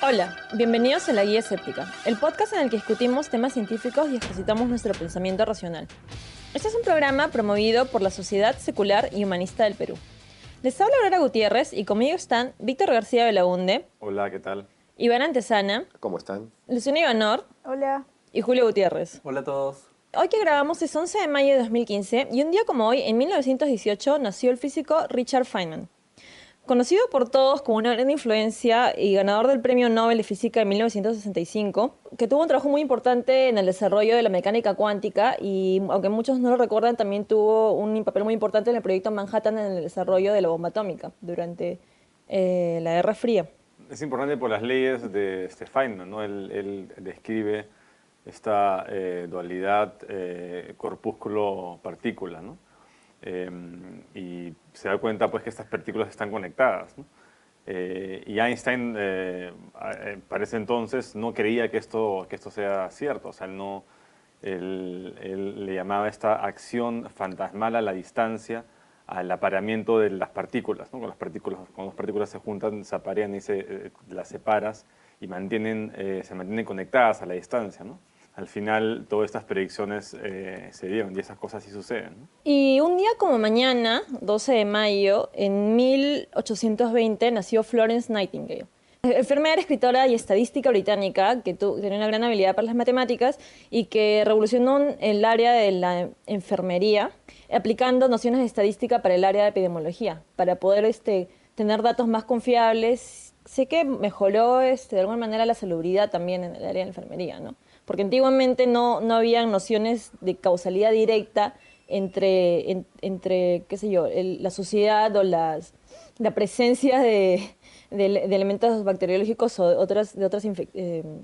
Hola, bienvenidos a La Guía Escéptica, el podcast en el que discutimos temas científicos y ejercitamos nuestro pensamiento racional. Este es un programa promovido por la Sociedad Secular y Humanista del Perú. Les habla Aurora Gutiérrez y conmigo están Víctor García Belaunde, Hola, ¿qué tal? Iván Antesana, ¿Cómo están? Luciano Ivanor Hola. y Julio Gutiérrez. Hola a todos. Hoy que grabamos es 11 de mayo de 2015 y un día como hoy, en 1918, nació el físico Richard Feynman. Conocido por todos como una gran influencia y ganador del Premio Nobel de Física en 1965, que tuvo un trabajo muy importante en el desarrollo de la mecánica cuántica y, aunque muchos no lo recuerdan, también tuvo un papel muy importante en el proyecto Manhattan en el desarrollo de la bomba atómica durante la Guerra Fría. Es importante por las leyes de Feynman, ¿no? Él describe esta dualidad corpúsculo-partícula, ¿no? Y se da cuenta pues, que estas partículas están conectadas, ¿no? Y Einstein, para ese entonces, no creía que esto sea cierto. O sea, él le llamaba esta acción fantasmal a la distancia al apareamiento de las partículas, ¿no? Cuando las partículas se juntan, se aparean y las separas y se mantienen conectadas a la distancia, ¿no? Al final, todas estas predicciones se dieron y esas cosas sí suceden, ¿no? Y un día como mañana, 12 de mayo, en 1820, nació Florence Nightingale. Enfermera, escritora y estadística británica que tenía una gran habilidad para las matemáticas y que revolucionó el área de la enfermería aplicando nociones de estadística para el área de epidemiología, para poder tener datos más confiables. Sé que mejoró de alguna manera la salubridad también en el área de la enfermería, ¿no? Porque antiguamente no había nociones de causalidad directa entre qué sé yo, la sociedad o la presencia de elementos bacteriológicos o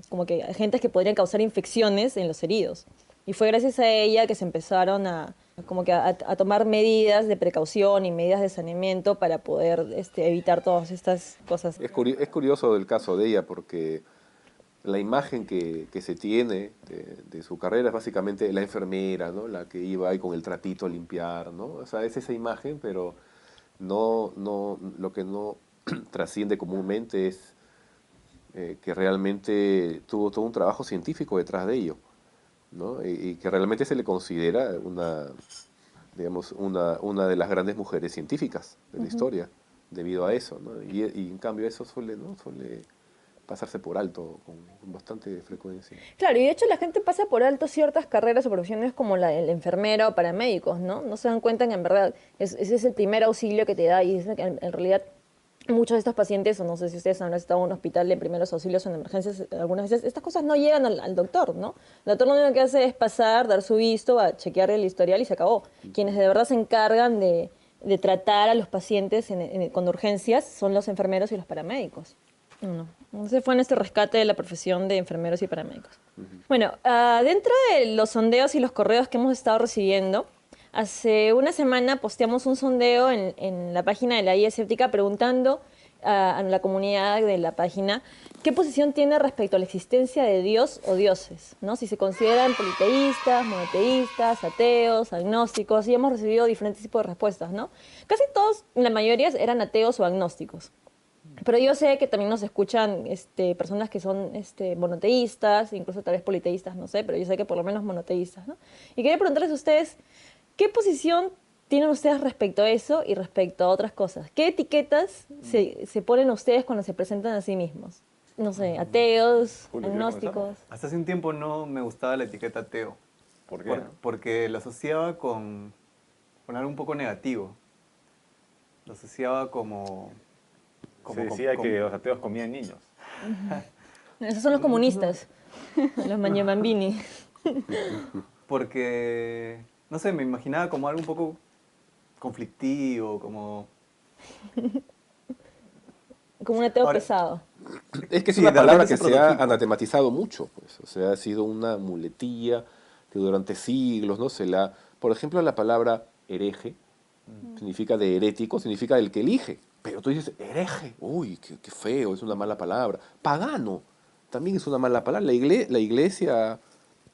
como que agentes que podrían causar infecciones en los heridos. Y fue gracias a ella que se empezaron a tomar medidas de precaución y medidas de saneamiento para poder evitar todas estas cosas. Es curioso el caso de ella porque la imagen que se tiene de su carrera es básicamente la enfermera, ¿no? La que iba ahí con el trapito a limpiar, ¿no? O sea, es esa imagen, pero lo que no trasciende comúnmente es que realmente tuvo todo un trabajo científico detrás de ello, ¿no? Y que realmente se le considera una de las grandes mujeres científicas de la historia, debido a eso, ¿no? Y en cambio eso suele pasarse por alto con bastante frecuencia. Claro, y de hecho la gente pasa por alto ciertas carreras o profesiones como la del enfermero o paramédicos, ¿no? No se dan cuenta que en verdad ese es el primer auxilio que te da y es que en realidad muchos de estos pacientes, o no sé si ustedes han estado en un hospital de primeros auxilios o en emergencias, algunas veces estas cosas no llegan al doctor, ¿no? El doctor lo único que hace es pasar, dar su visto, a chequear el historial y se acabó. Quienes de verdad se encargan de tratar a los pacientes con urgencias son los enfermeros y los paramédicos. No. Entonces fue nuestro rescate de la profesión de enfermeros y paramédicos. Bueno, dentro de los sondeos y los correos que hemos estado recibiendo, hace una semana posteamos un sondeo en la página de la Guía Escéptica preguntando a la comunidad de la página qué posición tiene respecto a la existencia de Dios o dioses, ¿no? Si se consideran politeístas, monoteístas, ateos, agnósticos, y hemos recibido diferentes tipos de respuestas, ¿no? Casi todos, la mayoría eran ateos o agnósticos. Pero yo sé que también nos escuchan personas que son monoteístas, incluso tal vez politeístas, no sé, pero yo sé que por lo menos monoteístas, ¿no? Y quería preguntarles a ustedes, ¿qué posición tienen ustedes respecto a eso y respecto a otras cosas? ¿Qué etiquetas se ponen ustedes cuando se presentan a sí mismos? No sé, ateos, Julio, ¿quieres agnósticos. Hasta hace un tiempo no me gustaba la etiqueta ateo, ¿Por qué? porque lo asociaba con algo un poco negativo. Lo asociaba Se decía que los ateos comían niños. Esos son los comunistas, los Mañamambini. porque, no sé, me imaginaba como algo un poco conflictivo, como... Como un ateo Ahora, pesado. Es que es Sí, una de palabra repente que ese se ha prototipo. anatematizado mucho, pues. O sea, ha sido una muletilla que durante siglos, ¿no? Por ejemplo, la palabra hereje significa de herético, significa el que elige. Pero tú dices, hereje, uy, qué feo, es una mala palabra. Pagano, también es una mala palabra. La iglesia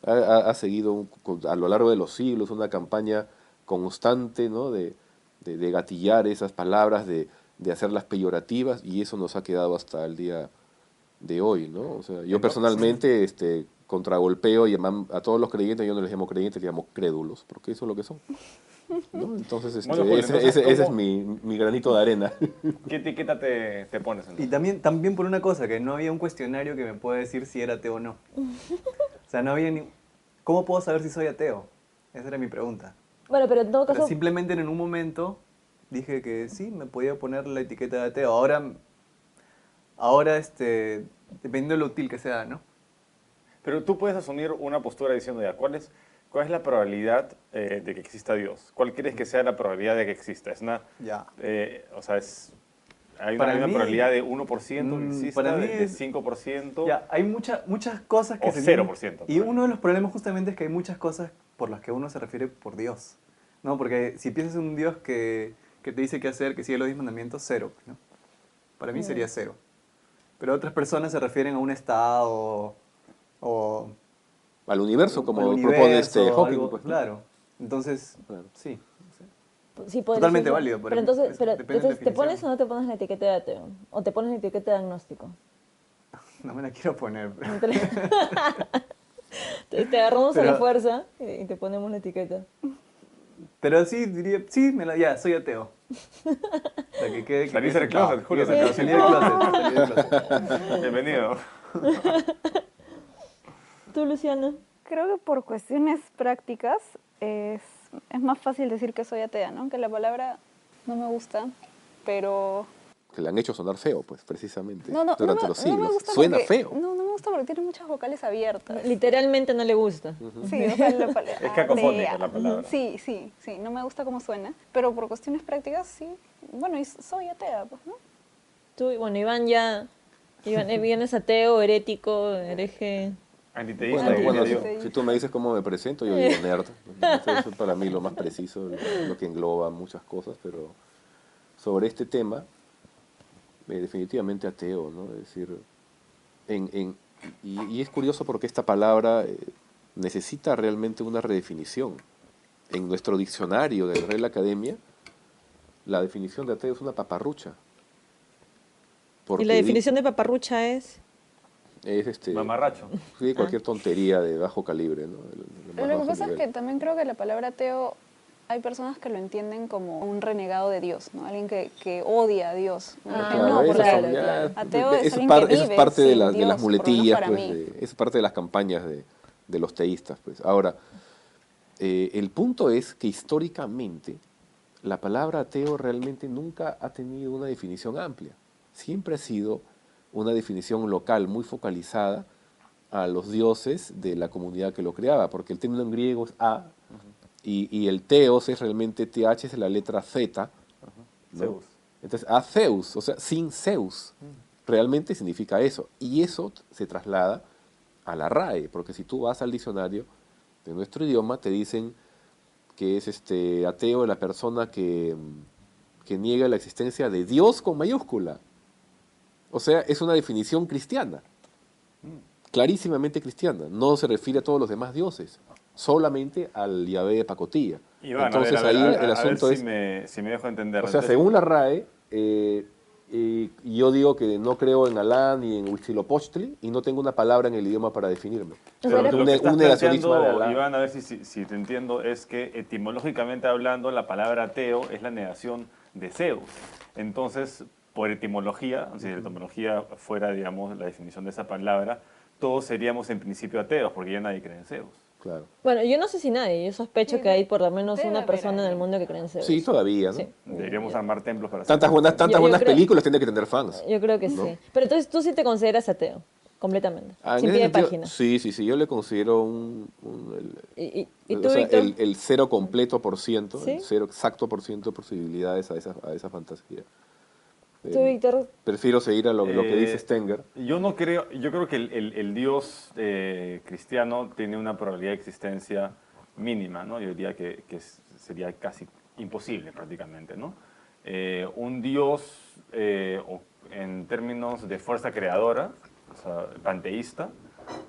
ha seguido a lo largo de los siglos una campaña constante, ¿no? De gatillar esas palabras, de hacerlas peyorativas, y eso nos ha quedado hasta el día de hoy, ¿no? O sea, yo personalmente contragolpeo y a todos los creyentes, yo no les llamo creyentes, les llamo crédulos, porque eso es lo que son, ¿no? Entonces, Bueno, Julio, entonces, ese es ¿cómo- mi granito de arena. ¿Qué etiqueta te pones Y entonces? también por una cosa, que no había un cuestionario que me pueda decir si era ateo o no. O sea, no había ni... ¿Cómo puedo saber si soy ateo? Esa era mi pregunta. Bueno, pero en todo Pero caso, simplemente en un momento dije que sí, me podía poner la etiqueta de ateo. Ahora dependiendo de lo útil que sea, ¿no? Pero tú puedes asumir una postura diciendo ya, ¿cuál es la probabilidad de que exista Dios? ¿Cuál crees que sea la probabilidad de que exista? Ya. O sea, hay Para una mí, probabilidad de 1% que exista, para mí de es... 5%, Ya, hay muchas cosas que o se 0%. Y uno de los problemas justamente es que hay muchas cosas por las que uno se refiere por Dios. ¿No? Porque si piensas en un Dios que te dice qué hacer, que sigue los 10 mandamientos, cero, ¿no? Para mí sería cero. Pero otras personas se refieren a un estado o Al universo, al como propone universo, Hawking, algo, pues, ¿no? claro. Entonces, Claro. sí. sí podría Totalmente ser. válido, Pero entonces, depende de la ¿te pones o definición. no te pones la etiqueta de ateo? ¿O te pones la etiqueta de agnóstico? No me la quiero poner. No te, te agarramos a la Pero, fuerza y te ponemos la etiqueta. pero sí, diría, sí, ya, soy ateo. O sea, que quede Salís del sentado. closet, Julio, te Quede acabas sentado. de Salí del closet. Bienvenido. ¿Tú, Luciana? Creo que por cuestiones prácticas es más fácil decir que soy atea, ¿no? Que la palabra no me gusta, pero... Que le han hecho sonar feo, pues, precisamente, No, durante los no me siglos. gusta Suena porque, feo. No, no me gusta porque tiene muchas vocales abiertas. Literalmente no le gusta. Sí, o sea, la palabra... Es cacofónica la palabra. Sí, no me gusta cómo suena, pero por cuestiones prácticas sí. Bueno, y soy atea, pues, ¿no? Tú, bueno, Iván es ateo, herético, hereje. Antiteísta, Bueno, diría bueno, yo. Antiteísta. si tú me dices cómo me presento, yo digo nerd. Eso es para mí lo más preciso, lo que engloba muchas cosas, pero sobre este tema, definitivamente ateo, ¿no? Es decir, y es curioso porque esta palabra necesita realmente una redefinición. En nuestro diccionario de la Real Academia, la definición de ateo es una paparrucha. Y Porque la definición de paparrucha es... es Mamarracho. sí, cualquier tontería de bajo calibre, ¿no? De más Lo que bajo pasa es nivel. que también creo que la palabra ateo, hay personas que lo entienden como un renegado de Dios, ¿no? Alguien que odia a Dios. ¿no? Ah, Que Claro, no, eso porque claro, son ya- claro. ateo es eso alguien que eso es vive parte sin de las Dios, por lo menos muletillas, para pues, mí. es parte de las campañas de los teístas, pues. Ahora, el punto es que históricamente la palabra ateo realmente nunca ha tenido una definición amplia. Siempre ha sido una definición local, muy focalizada a los dioses de la comunidad que lo creaba, porque el término en griego es a, y el teos es realmente th, es la letra z, ¿no? Zeus. Entonces, a Zeus, o sea, sin Zeus, realmente significa eso. Y eso se traslada a la RAE, porque si tú vas al diccionario de nuestro idioma, te dicen que es ateo la persona que niega la existencia de Dios con mayúscula. O sea, es una definición cristiana, clarísimamente cristiana. No se refiere a todos los demás dioses, solamente al Yahvé de pacotilla. Iván, Entonces a ver, ahí el a ver asunto si es, si me dejo entender. o sea, Entonces, según la RAE, yo digo que no creo en Alá ni en Huitzilopochtli y no tengo una palabra en el idioma para definirme. pero era- lo que estás Un negacionismo de planteando, Alá. Iván, a ver si te entiendo, es que etimológicamente hablando, la palabra ateo es la negación de Zeus. Entonces, por etimología, si la etimología fuera, digamos, la definición de esa palabra, todos seríamos en principio ateos, porque ya nadie cree en Zeus. Claro. Bueno, yo no sé si nadie, yo sospecho Sí, que hay por lo menos debe una haber persona en el alguien. mundo que cree en Zeus. Sí, todavía, ¿no? Sí. Deberíamos armar templos para Tantas Zeus. buenas, Yo creo- películas tiene que tener fans. Yo creo que ¿no? sí. Pero entonces tú sí te consideras ateo, completamente, Ah, en sin ese pie de sentido, página. sí, yo le considero ¿Y tú, o sea, Víctor? el 0 completo por ciento, ¿Sí? el 0 exacto por ciento de posibilidades a esa fantasía. ¿Tú, Víctor? Prefiero seguir a lo que dice Stenger. Yo no creo, yo creo que el Dios cristiano tiene una probabilidad de existencia mínima, ¿no? Yo diría que sería casi imposible prácticamente, ¿no? Un Dios en términos de fuerza creadora, o sea, panteísta,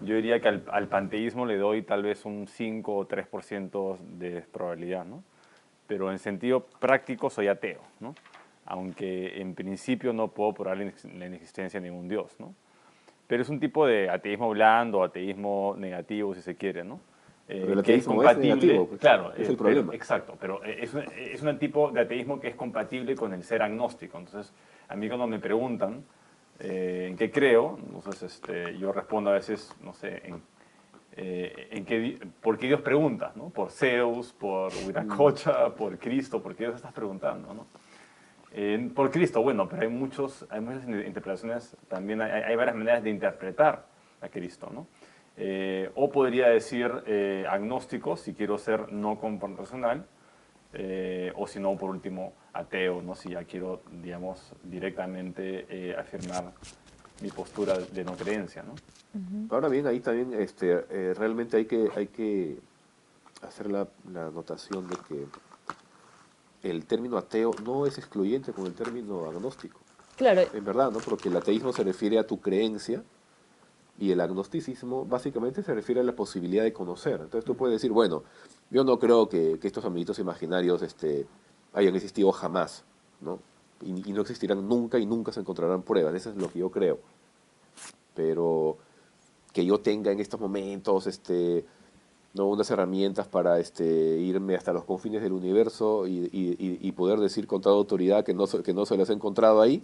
yo diría que al panteísmo le doy tal vez un 5 o 3% de probabilidad, ¿no? Pero en sentido práctico soy ateo, ¿no? Aunque en principio no puedo probar la inexistencia de ningún Dios, ¿no? pero es un tipo de ateísmo blando, ateísmo negativo, si se quiere, ¿no? Pero el Que es ateísmo es compatible, negativo, pues, claro, es el problema. exacto, pero es un tipo de ateísmo que es compatible con el ser agnóstico. Entonces, a mí cuando me preguntan en qué creo, entonces yo respondo a veces, no sé, ¿por qué Dios pregunta? ¿No? ¿Por Zeus, por Huiracocha, por Cristo? ¿Por qué Dios estás preguntando? ¿No? Por Cristo, bueno, pero hay muchas interpretaciones, también hay varias maneras de interpretar a Cristo, ¿no? O podría decir agnóstico, si quiero ser no confrontacional, o si no, por último, ateo, ¿no? Si ya quiero, digamos, directamente afirmar mi postura de no creencia, ¿no? Ahora bien, ahí también realmente hay que hacer la anotación de que el término ateo no es excluyente con el término agnóstico. Claro, En verdad, ¿no? Porque el ateísmo se refiere a tu creencia y el agnosticismo básicamente se refiere a la posibilidad de conocer. Entonces tú puedes decir, bueno, yo no creo que estos amiguitos imaginarios hayan existido jamás, ¿no? Y no existirán nunca y nunca se encontrarán pruebas. Eso es lo que yo creo. Pero que yo tenga en estos momentos ¿no? unas herramientas para irme hasta los confines del universo y poder decir con toda autoridad que no se las he encontrado ahí,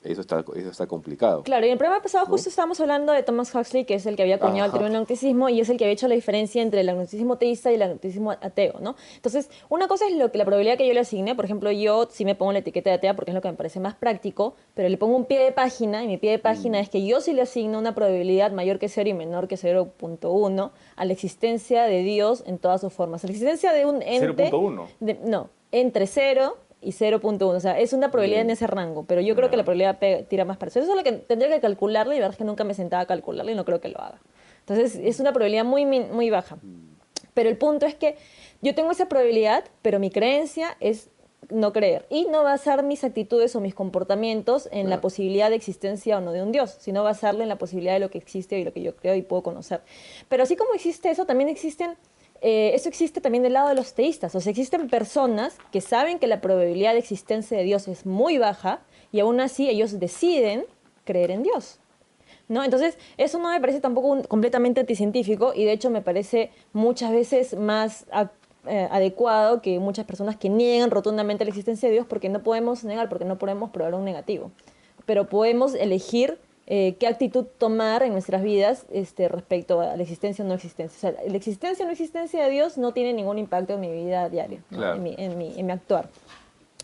eso está complicado. claro, y en el programa pasado ¿No? justo estábamos hablando de Thomas Huxley, que es el que había acuñado el Ajá. término agnosticismo y es el que había hecho la diferencia entre el agnosticismo teísta y el agnosticismo ateo, ¿no? Entonces, una cosa es la probabilidad que yo le asigne, por ejemplo, yo sí me pongo la etiqueta de atea porque es lo que me parece más práctico, pero le pongo un pie de página y mi pie de página es que yo sí le asigno una probabilidad mayor que 0 y menor que 0.1 a la existencia de Dios en todas sus formas. A la existencia de un ente... 0.1. No, entre 0 y 0.1, o sea, es una probabilidad en ese rango, pero yo creo que la probabilidad tira más para eso. Eso es lo que tendría que calcularlo y la verdad es que nunca me sentaba a calcularlo y no creo que lo haga. Entonces, es una probabilidad muy baja. Pero el punto es que yo tengo esa probabilidad, pero mi creencia es no creer y no basar mis actitudes o mis comportamientos en la Claro. posibilidad de existencia o no de un Dios, sino basarlo en la posibilidad de lo que existe y lo que yo creo y puedo conocer. Pero así como existe eso, también eso existe también del lado de los teístas. O sea, existen personas que saben que la probabilidad de existencia de Dios es muy baja y aún así ellos deciden creer en Dios, ¿no? Entonces, eso no me parece tampoco completamente anticientífico y de hecho me parece muchas veces más adecuado que muchas personas que niegan rotundamente la existencia de Dios porque no podemos negar, porque no podemos probar un negativo. Pero podemos elegir qué actitud tomar en nuestras vidas respecto a la existencia o no existencia. O sea, la existencia o no existencia de Dios no tiene ningún impacto en mi vida diaria, ¿no? Claro. En mi actuar.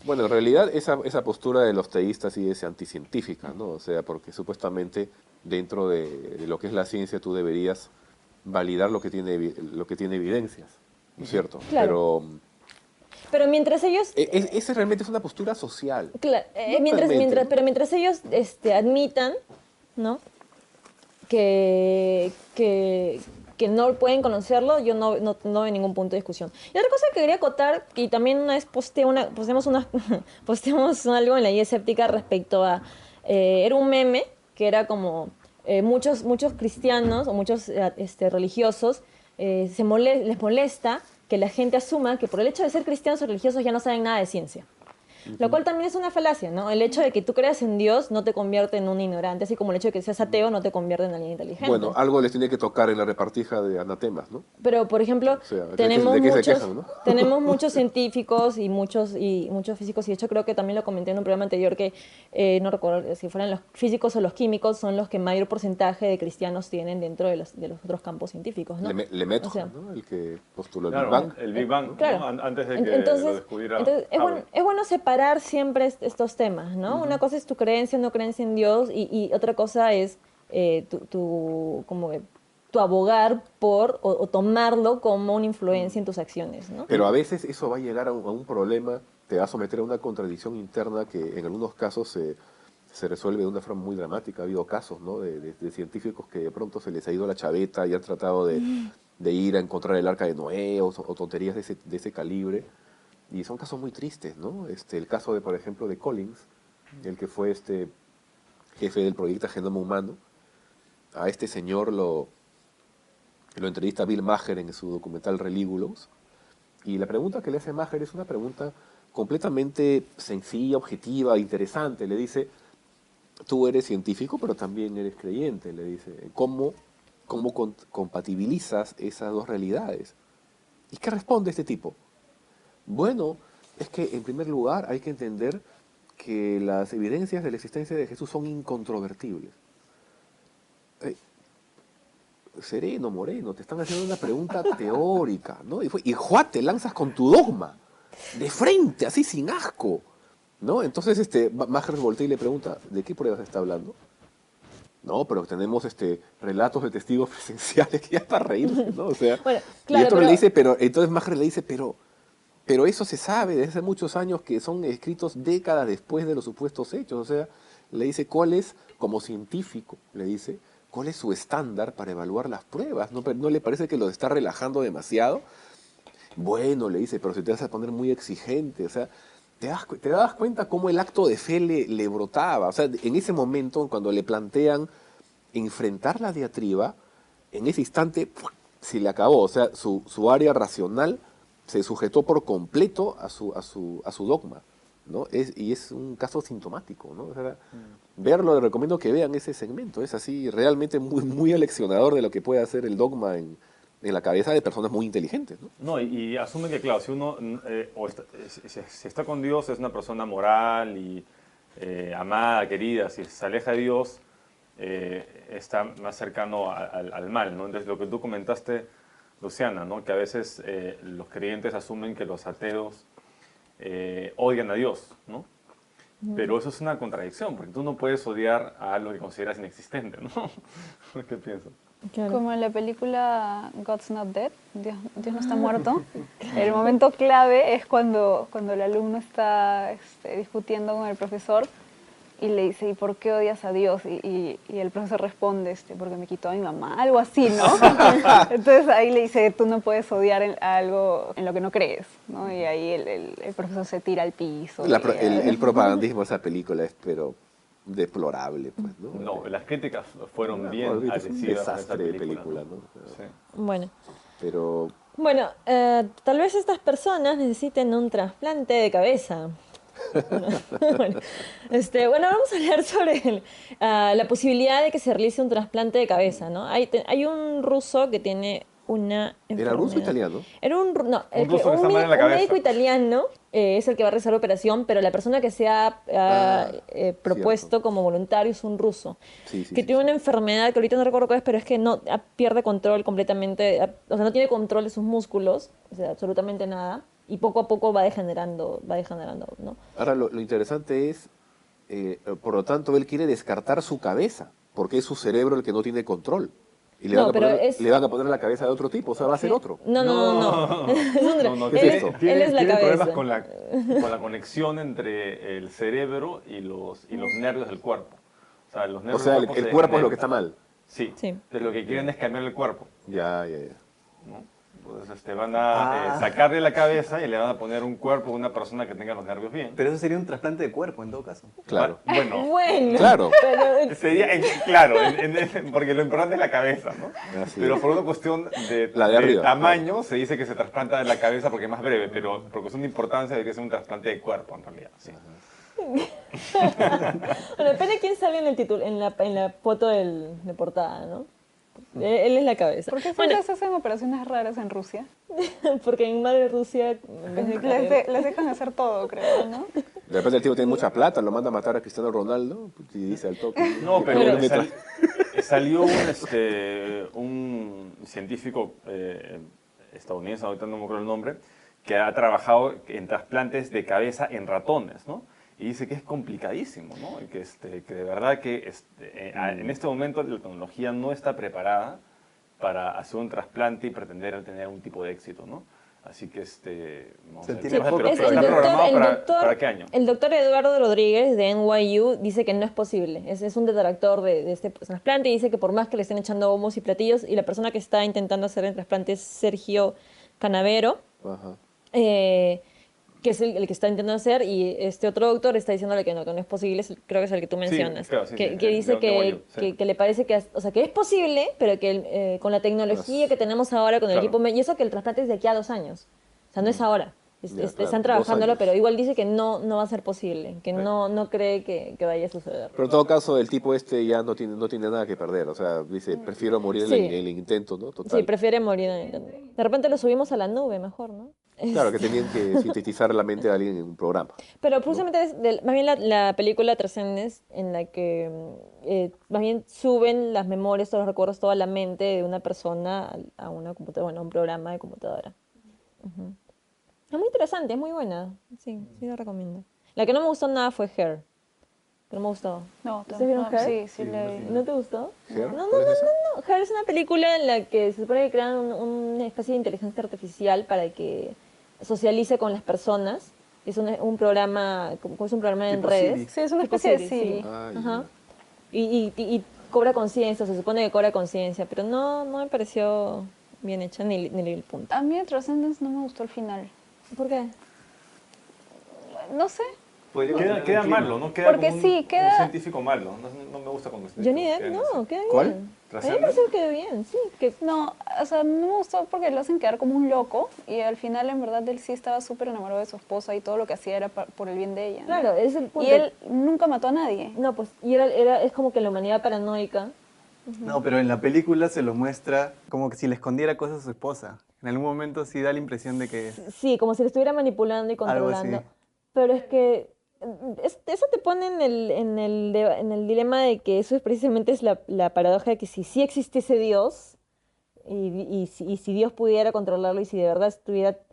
Bueno, en realidad esa postura de los teístas sí es anticientífica, ¿no? O sea, porque supuestamente dentro de lo que es la ciencia tú deberías validar lo que tiene evidencias, ¿no es cierto? Claro. Pero mientras ellos Esa realmente es una postura social. Claro, Totalmente, ¿no? pero mientras ellos admitan, ¿no? Que no pueden conocerlo, yo no veo ningún punto de discusión. Y otra cosa que quería acotar, y también una vez posteamos algo en la guía escéptica respecto a, era un meme que era como muchos cristianos o muchos religiosos les molesta que la gente asuma que por el hecho de ser cristianos o religiosos ya no saben nada de ciencia. Lo cual también es una falacia, ¿no? El hecho de que tú creas en Dios no te convierte en un ignorante, así como el hecho de que seas ateo no te convierte en alguien inteligente. Bueno, algo les tiene que tocar en la repartija de anatemas, ¿no? Pero, por ejemplo, O sea, tenemos ¿de qué se muchos, quejan, no? tenemos muchos científicos y muchos físicos, y de hecho creo que también lo comenté en un programa anterior que no recuerdo si fueran los físicos o los químicos, son los que mayor porcentaje de cristianos tienen dentro de los otros campos científicos, ¿no? Lemaitre, O sea, ¿no? El que postuló el Claro, Big Bang. el Big Bang, ¿no? Claro. Antes de que Entonces, lo descubriera entonces Hubble. es bueno separar siempre estos temas, ¿no? Una cosa es tu creencia o no creencia en Dios y otra cosa es como que tu abogar por o tomarlo como una influencia en tus acciones, ¿no? Pero a veces eso va a llegar a un problema, te va a someter a una contradicción interna que en algunos casos se resuelve de una forma muy dramática. Ha habido casos, ¿no? de científicos que de pronto se les ha ido la chaveta y han tratado de ir a encontrar el arca de Noé o tonterías de ese calibre. Y son casos muy tristes, ¿no? El caso por ejemplo, de Collins, el que fue jefe del proyecto Genoma Humano. A este señor lo entrevista Bill Maher en su documental Religulous. Y la pregunta que le hace Maher es una pregunta completamente sencilla, objetiva, interesante. Le dice, tú eres científico, pero también eres creyente, le dice. ¿Cómo compatibilizas esas dos realidades? ¿Y qué responde este tipo? Bueno, es que en primer lugar hay que entender que las evidencias de la existencia de Jesús son incontrovertibles. Eh, Sereno, Moreno, te están haciendo una pregunta teórica, ¿no? Y ¡juá! Te lanzas con tu dogma, de frente, así sin asco, ¿no? Entonces Maher voltea y le pregunta, ¿de qué pruebas está hablando? No, pero tenemos relatos de testigos presenciales que ya para reírse, ¿no? O sea, Bueno, y claro, esto pero- le dice, pero entonces Maher le dice, pero eso se sabe desde hace muchos años que son escritos décadas después de los supuestos hechos. O sea, le dice cuál es, como científico, le dice, cuál es su estándar para evaluar las pruebas. ¿No le parece que lo está relajando demasiado? Bueno, le dice, pero si te vas a poner muy exigente, o sea, te das cuenta cómo el acto de fe le brotaba. O sea, en ese momento, cuando le plantean enfrentar la diatriba, en ese instante ¡pua!, se le acabó. O sea, su área racional se sujetó por completo a su dogma, ¿no? Y es un caso sintomático, ¿no? O sea, verlo, les recomiendo que vean ese segmento. Es así, realmente muy, muy aleccionador de lo que puede hacer el dogma en la cabeza de personas muy inteligentes, ¿no? No, y asume que, claro, si uno si está con Dios, es una persona moral y amada, querida. Si se aleja de Dios, está más cercano al mal, ¿no? Entonces, lo que tú comentaste, Luciana, ¿no? Que a veces los creyentes asumen que los ateos odian a Dios, ¿no? Pero eso es una contradicción, porque tú no puedes odiar a algo que consideras inexistente, ¿no? ¿Qué piensas? Claro. Como en la película God's Not Dead, Dios no está muerto. El momento clave es cuando el alumno está discutiendo con el profesor y le dice, ¿y por qué odias a Dios? Y el profesor responde, porque me quitó a mi mamá, algo así, ¿no? Entonces ahí le dice, tú no puedes odiar algo en lo que no crees, ¿no? Y ahí el profesor se tira al piso. El propagandismo de esa película es, pero, deplorable, pues, ¿no? No, las críticas fueron bien Es un agresivas en esa desastre de película, película, ¿no? Sí. Bueno. Pero Bueno, tal vez estas personas necesiten un trasplante de cabeza. Bueno, vamos a hablar sobre la posibilidad de que se realice un trasplante de cabeza, ¿no? Hay un ruso que tiene una ¿era ruso o enfermedad. italiano? Era un ruso que está mal en la un cabeza. médico italiano es el que va a realizar la operación, pero la persona que se ha propuesto cierto. como voluntario es un ruso Sí, sí, que sí, tiene sí. una enfermedad que ahorita no recuerdo cuál es, pero es que no pierde control completamente, o sea, no tiene control de sus músculos, o sea, absolutamente nada, y poco a poco va degenerando, ¿no? Ahora, lo interesante es, por lo tanto, él quiere descartar su cabeza, porque es su cerebro el que no tiene control. Y le, No, van, a pero poner, es- le van a poner la cabeza de otro tipo, o sea, va a ser otro. No. ¿Qué es esto? Él es la tiene cabeza. problemas con la conexión entre el cerebro y los nervios del cuerpo. O sea, los O nervios sea, del el se cuerpo es lo que está desconectan. mal. Sí. Sí. Entonces, lo que quieren es cambiar el cuerpo, Ya. ¿no? Entonces, van a sacarle la cabeza y le van a poner un cuerpo a una persona que tenga los nervios bien. Pero eso sería un trasplante de cuerpo en todo caso. Claro. Bueno, Bueno, Claro. pero sería, claro, porque lo importante es la cabeza, ¿no? Así Pero es. por una cuestión de, La de arriba, tamaño, se dice que se trasplanta de la cabeza porque es más breve, pero por cuestión de importancia hay que ser un trasplante de cuerpo, en realidad. Sí. bueno, depende de quién sale en el título, en la foto de portada, ¿no? Él es la cabeza. ¿Por qué Bueno, siempre se hacen operaciones raras en Rusia? porque en Madre Rusia, en vez de Les dejan hacer todo, creo, ¿no? De repente el tipo tiene mucha plata, lo manda a matar a Cristiano Ronaldo y dice al toque. No, pero Bueno, salió un científico estadounidense, ahorita no me acuerdo el nombre, que ha trabajado en trasplantes de cabeza en ratones, ¿no? Y dice que es complicadísimo, ¿no? Y que de verdad que en este momento la tecnología no está preparada para hacer un trasplante y pretender tener un tipo de éxito, ¿no? Así que no Se sé, tiene pero poco Es está programado para qué año. El doctor Eduardo Rodríguez de NYU dice que no es posible. Es un detractor de este trasplante y dice que por más que le estén echando humos y platillos, y la persona que está intentando hacer el trasplante es Sergio Canavero, Ajá. que es el que está intentando hacer, y este otro doctor está diciéndole que no es posible, creo que es el que tú mencionas, claro, sí, que sí, dice de NYU, sí. que le parece que, o sea, que es posible, pero que con la tecnología que tenemos ahora, con el Claro. equipo, y eso que el trasplante es de aquí a 2 años, o sea, no es ahora. Ya, claro, están 2 trabajándolo, años. pero igual dice que no va a ser posible, que no cree que vaya a suceder. Pero en todo caso, el tipo este ya no tiene nada que perder. O sea, dice, prefiero morir en Sí, el intento, ¿no? sí, Total. prefiere morir en el intento. De repente lo subimos a la nube, mejor, ¿no? Claro, que tenían que sintetizar la mente de alguien en un programa, Pero ¿no? precisamente más bien la película trasciende en la que más bien suben las memorias, todos los recuerdos, toda la mente de una persona a una computadora, bueno, a un programa de computadora. Es muy interesante, es muy buena. Sí, sí lo recomiendo. La que no me gustó nada fue Hair. Que no me gustó. No, ¿Ustedes vieron no, Hair? sí, sí le vi. ¿No te gustó? ¿Her? No, no, ¿Cuál es esa? no. Hair es una película en la que se supone que crean una especie de inteligencia artificial para que socialice con las personas. Es un programa, como es un programa en Tipo redes. Siri. Sí, es una Tipo especie de Sí. Siri. Ah, Ajá. ya. Y cobra conciencia, se supone que cobra conciencia, pero no me pareció bien hecha ni el punto. A mí de Transcendence no me gustó el final. ¿Por qué? No sé, Queda malo, ¿no? Queda porque como sí, un queda... científico malo. No me gusta cuando los Johnny científicos Depp, quedan así. no, queda ¿Cuál? bien. A mí me ¿Trascendent? pareció que quedó bien, sí. Que, No, o sea, no me gustó porque lo hacen quedar como un loco y al final en verdad él sí estaba súper enamorado de su esposa y todo lo que hacía era por el bien de ella, ¿no? claro, es el punto. Y él nunca mató a nadie. No, pues, es como que la humanidad paranoica. No, pero en la película se lo muestra como que si le escondiera cosas a su esposa. En algún momento sí da la impresión de que es Sí, como si le estuviera manipulando y algo controlando. así. Pero es que eso te pone en el dilema de que eso es precisamente es la paradoja de que si sí existiese Dios y si Dios pudiera controlarlo y si de verdad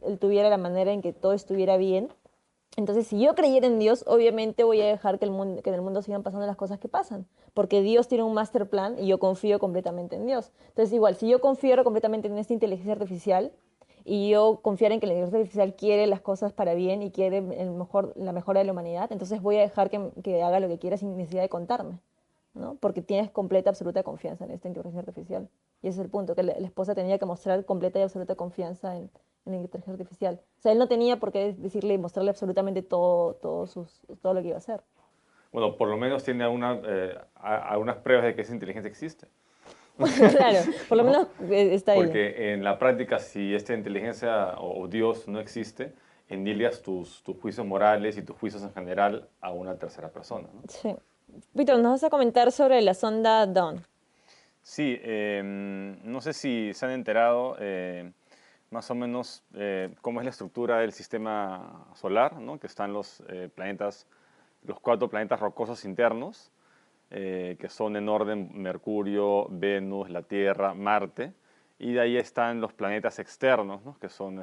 él tuviera la manera en que todo estuviera bien, entonces si yo creyera en Dios, obviamente voy a dejar que en el mundo sigan pasando las cosas que pasan, porque Dios tiene un master plan y yo confío completamente en Dios. Entonces igual, si yo confío completamente en esta inteligencia artificial y yo confiar en que la inteligencia artificial quiere las cosas para bien y quiere la mejora de la humanidad, entonces voy a dejar que haga lo que quiera sin necesidad de contarme. ¿No? Porque tienes completa, absoluta confianza en esta inteligencia artificial. Y ese es el punto, que la esposa tenía que mostrar completa y absoluta confianza en la inteligencia artificial. O sea, él no tenía por qué decirle y mostrarle absolutamente todo lo que iba a hacer. Bueno, por lo menos tiene algunas pruebas de que esa inteligencia existe. Claro, por lo ¿No? menos está ahí. Porque en la práctica, si esta inteligencia o Dios no existe, endilias tus juicios morales y tus juicios en general a una tercera persona, ¿no? Sí. Víctor, nos vas a comentar sobre la sonda Dawn. Sí, no sé si se han enterado más o menos cómo es la estructura del sistema solar, ¿no? Que están los planetas, los 4 planetas rocosos internos, que son en orden Mercurio, Venus, la Tierra, Marte, y de ahí están los planetas externos, ¿no? Que son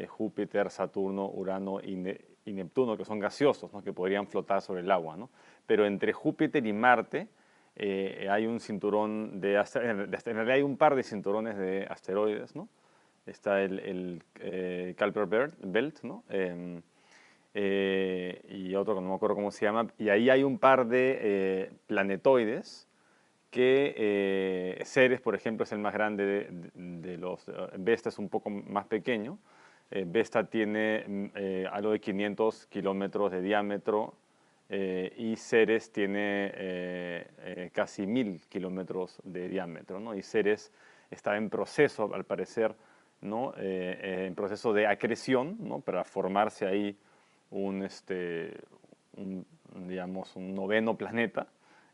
Júpiter, Saturno, Urano y Neptuno, que son gaseosos, ¿no? Que podrían flotar sobre el agua, ¿no? Pero entre Júpiter y Marte hay un cinturón en realidad hay un par de cinturones de asteroides, ¿no? Está el Kuiper Belt, ¿no? Y otro que no me acuerdo cómo se llama, y ahí hay un par de planetoides que Ceres, por ejemplo, es el más grande de los. Vesta es un poco más pequeño. Vesta tiene algo de 500 kilómetros de diámetro y Ceres tiene casi 1000 kilómetros de diámetro, ¿no? Y Ceres está en proceso, al parecer, ¿no? En proceso de acreción, ¿no? Para formarse ahí un, digamos, un noveno planeta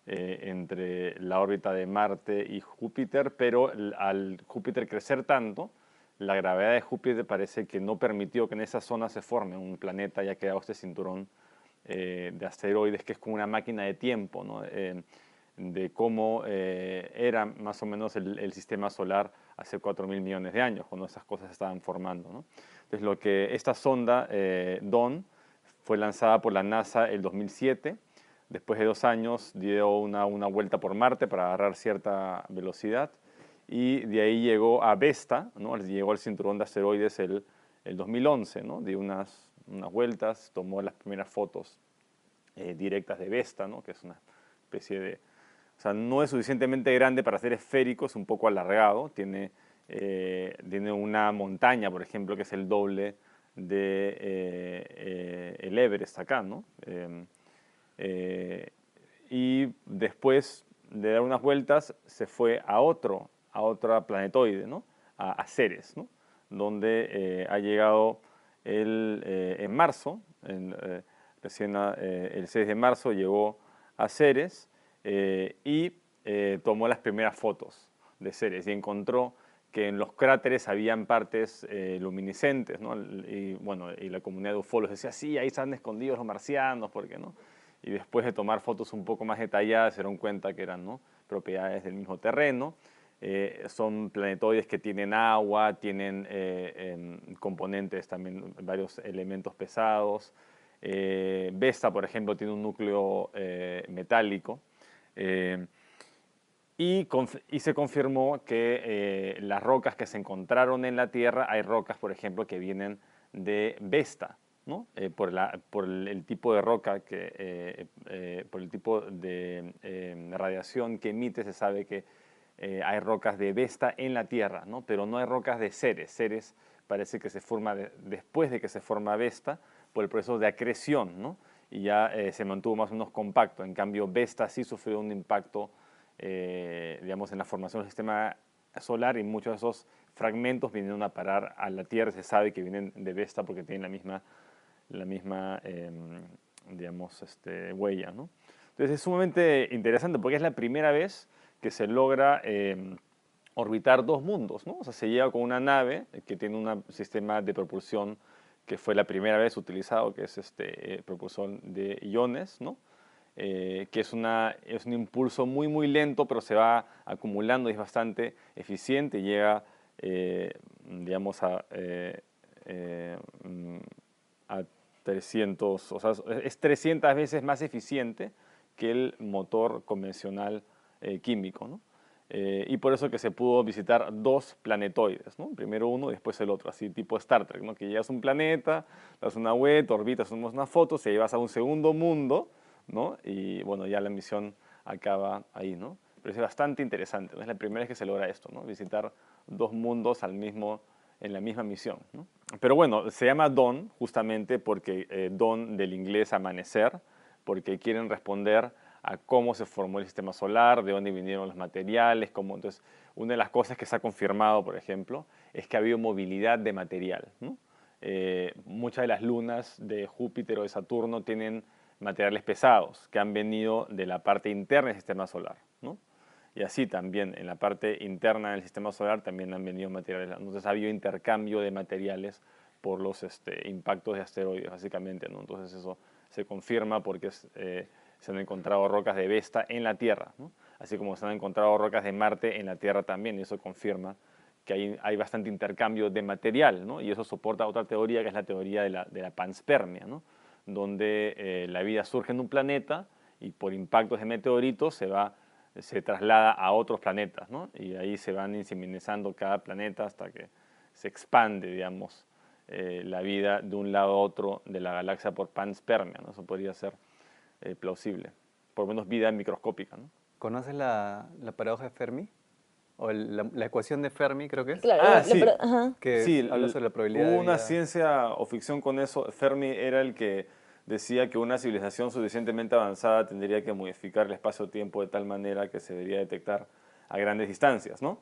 entre la órbita de Marte y Júpiter, pero al Júpiter crecer tanto, la gravedad de Júpiter parece que no permitió que en esa zona se forme un planeta y ha quedado este cinturón de asteroides que es como una máquina de tiempo, ¿no? De cómo era más o menos el sistema solar hace 4.000 millones de años, cuando esas cosas se estaban formando, ¿no? Entonces, esta sonda, Dawn, fue lanzada por la NASA el 2007. Después de 2 años dio una vuelta por Marte para agarrar cierta velocidad y de ahí llegó a Vesta, ¿no? Llegó al cinturón de asteroides el 2011, ¿no? Dio unas vueltas, tomó las primeras fotos directas de Vesta, ¿no? Que es una especie de... O sea, no es suficientemente grande para ser esférico, es un poco alargado, tiene una montaña, por ejemplo, que es el doble de el Everest acá, ¿no? Y después de dar unas vueltas se fue a otra planetoide, ¿no? A Ceres, ¿no? Donde ha llegado Él en marzo, el 6 de marzo llegó a Ceres y tomó las primeras fotos de Ceres y encontró que en los cráteres habían partes luminiscentes, ¿no? Y bueno, y la comunidad de ufólogos decía, sí, ahí están escondidos los marcianos, ¿por qué no? Y después de tomar fotos un poco más detalladas se dieron cuenta que eran, ¿no?, propiedades del mismo terreno. Son planetoides que tienen agua, tienen componentes también, varios elementos pesados. Vesta, por ejemplo, tiene un núcleo metálico. Y se confirmó que las rocas que se encontraron en la Tierra, hay rocas, por ejemplo, que vienen de Vesta, ¿no? Por el tipo de roca, por el tipo de radiación que emite, se sabe que hay rocas de Vesta en la Tierra, ¿no? Pero no hay rocas de Ceres. Ceres parece que se forma después de que se forma Vesta por el proceso de acreción, ¿no? Y ya se mantuvo más o menos compacto. En cambio, Vesta sí sufrió un impacto, digamos, en la formación del sistema solar, y muchos de esos fragmentos vinieron a parar a la Tierra. Se sabe que vienen de Vesta porque tienen la misma digamos, huella, ¿no? Entonces es sumamente interesante porque es la primera vez que se logra orbitar dos mundos, ¿no? O sea, se llega con una nave que tiene un sistema de propulsión que fue la primera vez utilizado, que es propulsión de iones, ¿no? Que es un impulso muy, muy lento, pero se va acumulando y es bastante eficiente y llega, digamos, a 300, o sea, es 300 veces más eficiente que el motor convencional químico, ¿no? Y por eso que se pudo visitar dos planetoides, ¿no? Primero uno y después el otro, así tipo Star Trek, ¿no? Que llegas a un planeta, das una vuelta, orbitas, tomas una foto, se llevas a un segundo mundo, ¿no? Y bueno, ya la misión acaba ahí, ¿no? Pero es bastante interesante, ¿no? Es la primera vez que se logra esto, ¿no? Visitar dos mundos en la misma misión, ¿no? Pero bueno, se llama Dawn justamente porque Dawn del inglés amanecer, porque quieren responder a cómo se formó el sistema solar, de dónde vinieron los materiales, cómo. Entonces, una de las cosas que se ha confirmado, por ejemplo, es que ha habido movilidad de material, ¿no? Muchas de las lunas de Júpiter o de Saturno tienen materiales pesados que han venido de la parte interna del sistema solar, ¿no? Y así también en la parte interna del sistema solar también han venido materiales. Entonces ha habido intercambio de materiales por los impactos de asteroides, básicamente, ¿no? Entonces eso se confirma porque se han encontrado rocas de Vesta en la Tierra, ¿no? Así como se han encontrado rocas de Marte en la Tierra también, y eso confirma que hay bastante intercambio de material, ¿no? Y eso soporta otra teoría, que es la teoría de la panspermia, ¿no? Donde la vida surge en un planeta y por impactos de meteoritos se traslada a otros planetas, ¿no? Y ahí se van inseminizando cada planeta hasta que se expande, digamos, la vida de un lado a otro de la galaxia por panspermia, ¿no? Eso podría ser plausible, por lo menos vida microscópica, ¿no? ¿Conoces la paradoja de Fermi? O la ecuación de Fermi, creo que es. Claro, Sí. ajá. Que Sí, habla sobre la probabilidad de hubo una vida. ciencia o ficción con eso. Fermi era el que decía que una civilización suficientemente avanzada tendría que modificar el espacio-tiempo de tal manera que se debería detectar a grandes distancias, ¿no?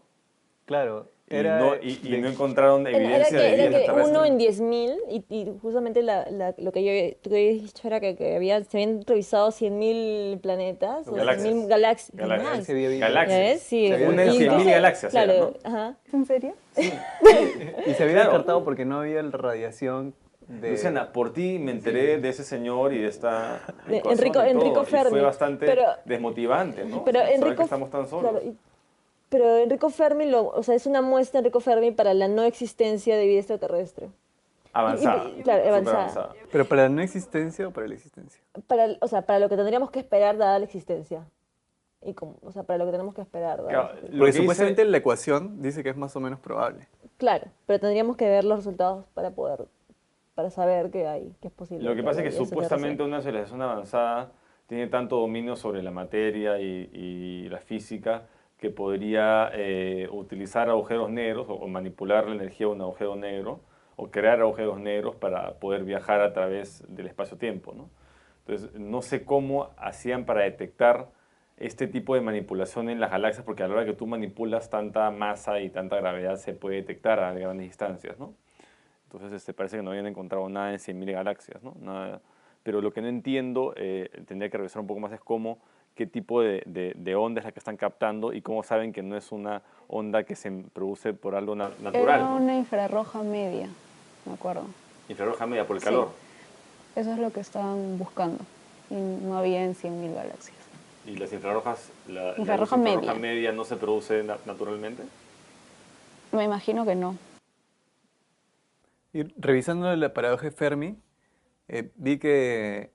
Claro, Y no encontraron Era evidencia de que, vida era que extraterrestre. 1 en 10.000, y justamente lo que tú habías dicho era que se habían revisado 100.000 planetas, o Galaxias. 100.000 galaxias. Galaxias. Se había visto. Galaxias. ¿Ya ves? Sí. Se había Una en descartado. 100.000 galaxias Claro, era, ¿no? ajá. ¿En serio? Y se había Claro. descartado porque no había la radiación de... Luciana, por ti me enteré de ese señor y de esta De ecuación y Enrico todo, y Fermi. fue bastante Pero- desmotivante, ¿no? Pero Saber Enrico, que estamos tan solos. claro, pero Enrico Fermi, o sea, es una muestra Enrico Fermi para la no existencia de vida extraterrestre. Avanzada, claro, súper avanzada. ¿Pero para la no existencia o para la existencia? O sea, para lo que tendríamos que esperar dada la existencia. O sea, para lo que tenemos que esperar dada Claro, la existencia. lo Porque que supuestamente dice- la ecuación dice que es más o menos probable. Claro, pero tendríamos que ver los resultados para saber que es posible. Lo que pasa es que la vida supuestamente extraterrestre. una civilización avanzada tiene tanto dominio sobre la materia y la física que podría utilizar agujeros negros o manipular la energía de un agujero negro o crear agujeros negros para poder viajar a través del espacio-tiempo, ¿no? Entonces, no sé cómo hacían para detectar este tipo de manipulación en las galaxias, porque a la hora que tú manipulas tanta masa y tanta gravedad se puede detectar a grandes distancias, ¿no? Entonces parece que no habían encontrado nada en 100.000 galaxias, ¿no? Nada. Pero lo que no entiendo, tendría que revisar un poco más, es qué tipo de onda es la que están captando y cómo saben que no es una onda que se produce por algo natural. Era ¿no? una infrarroja media, me acuerdo. Infrarroja media por el Sí. calor. Eso es lo que estaban buscando. Y no había en 100.000 galaxias. ¿Y las infrarrojas, la Infrarroja luz infrarroja media. media no se produce naturalmente? Me imagino que no. Y revisando la paradoja de Fermi, vi que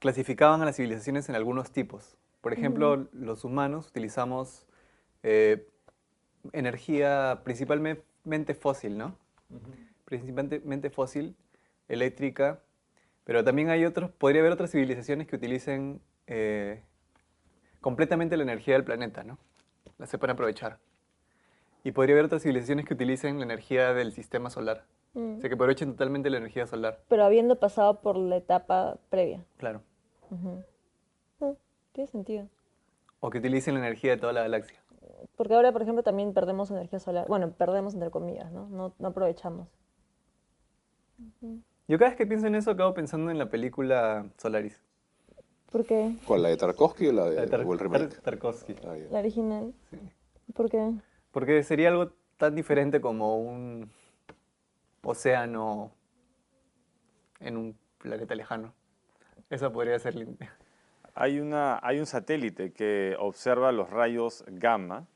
clasificaban a las civilizaciones en algunos tipos. Por ejemplo, los humanos utilizamos eh, energía principalmente fósil, ¿no? Principalmente fósil, eléctrica, pero también podría haber otras civilizaciones que utilicen completamente la energía del planeta, ¿no? La sepan aprovechar. Y podría haber otras civilizaciones que utilicen la energía del sistema solar. O sea, que aprovechen totalmente la energía solar. Pero habiendo pasado por la etapa previa. Claro. Tiene sentido. O que utilicen la energía de toda la galaxia. Porque ahora, por ejemplo, también perdemos energía solar. Bueno, perdemos entre comillas, ¿no? No aprovechamos. Yo cada vez que pienso en eso acabo pensando en la película Solaris. ¿Por qué? ¿Cuál, la de Tarkovsky o La de o el remake? Tarkovsky. Ah, ya. La original. ¿Por qué? Porque sería algo tan diferente como un océano en un planeta lejano. Eso podría ser lindo. Hay un satélite que observa los rayos gamma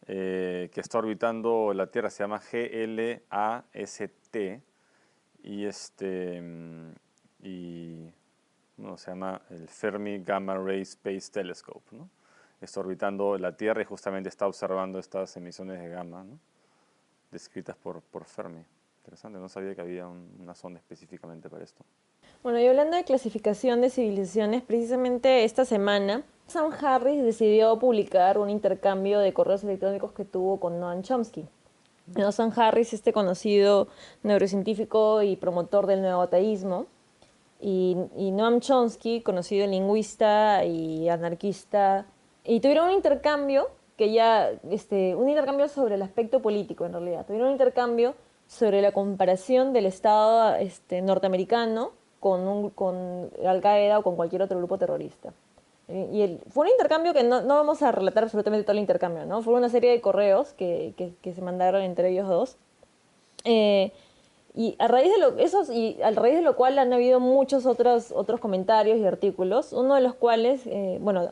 que está orbitando la Tierra, se llama GLAST y se llama el Fermi Gamma Ray Space Telescope, ¿no? Está orbitando la Tierra y justamente está observando estas emisiones de gamma, ¿no? Descritas por Fermi. Interesante, no sabía que había una sonda específicamente para esto. Bueno, y hablando de clasificación de civilizaciones, precisamente esta semana Sam Harris decidió publicar un intercambio de correos electrónicos que tuvo con Noam Chomsky. ¿No? Sam Harris, este conocido neurocientífico y promotor del nuevo ateísmo, y Noam Chomsky, conocido lingüista y anarquista, y tuvieron un intercambio un intercambio sobre el aspecto político en realidad. Tuvieron un intercambio sobre la comparación del Estado norteamericano con Al-Qaeda o con cualquier otro grupo terrorista. Fue un intercambio que no vamos a relatar absolutamente todo el intercambio, ¿no? Fue una serie de correos que se mandaron entre ellos dos. Y a raíz de lo cual han habido muchos otros comentarios y artículos, uno de los cuales, a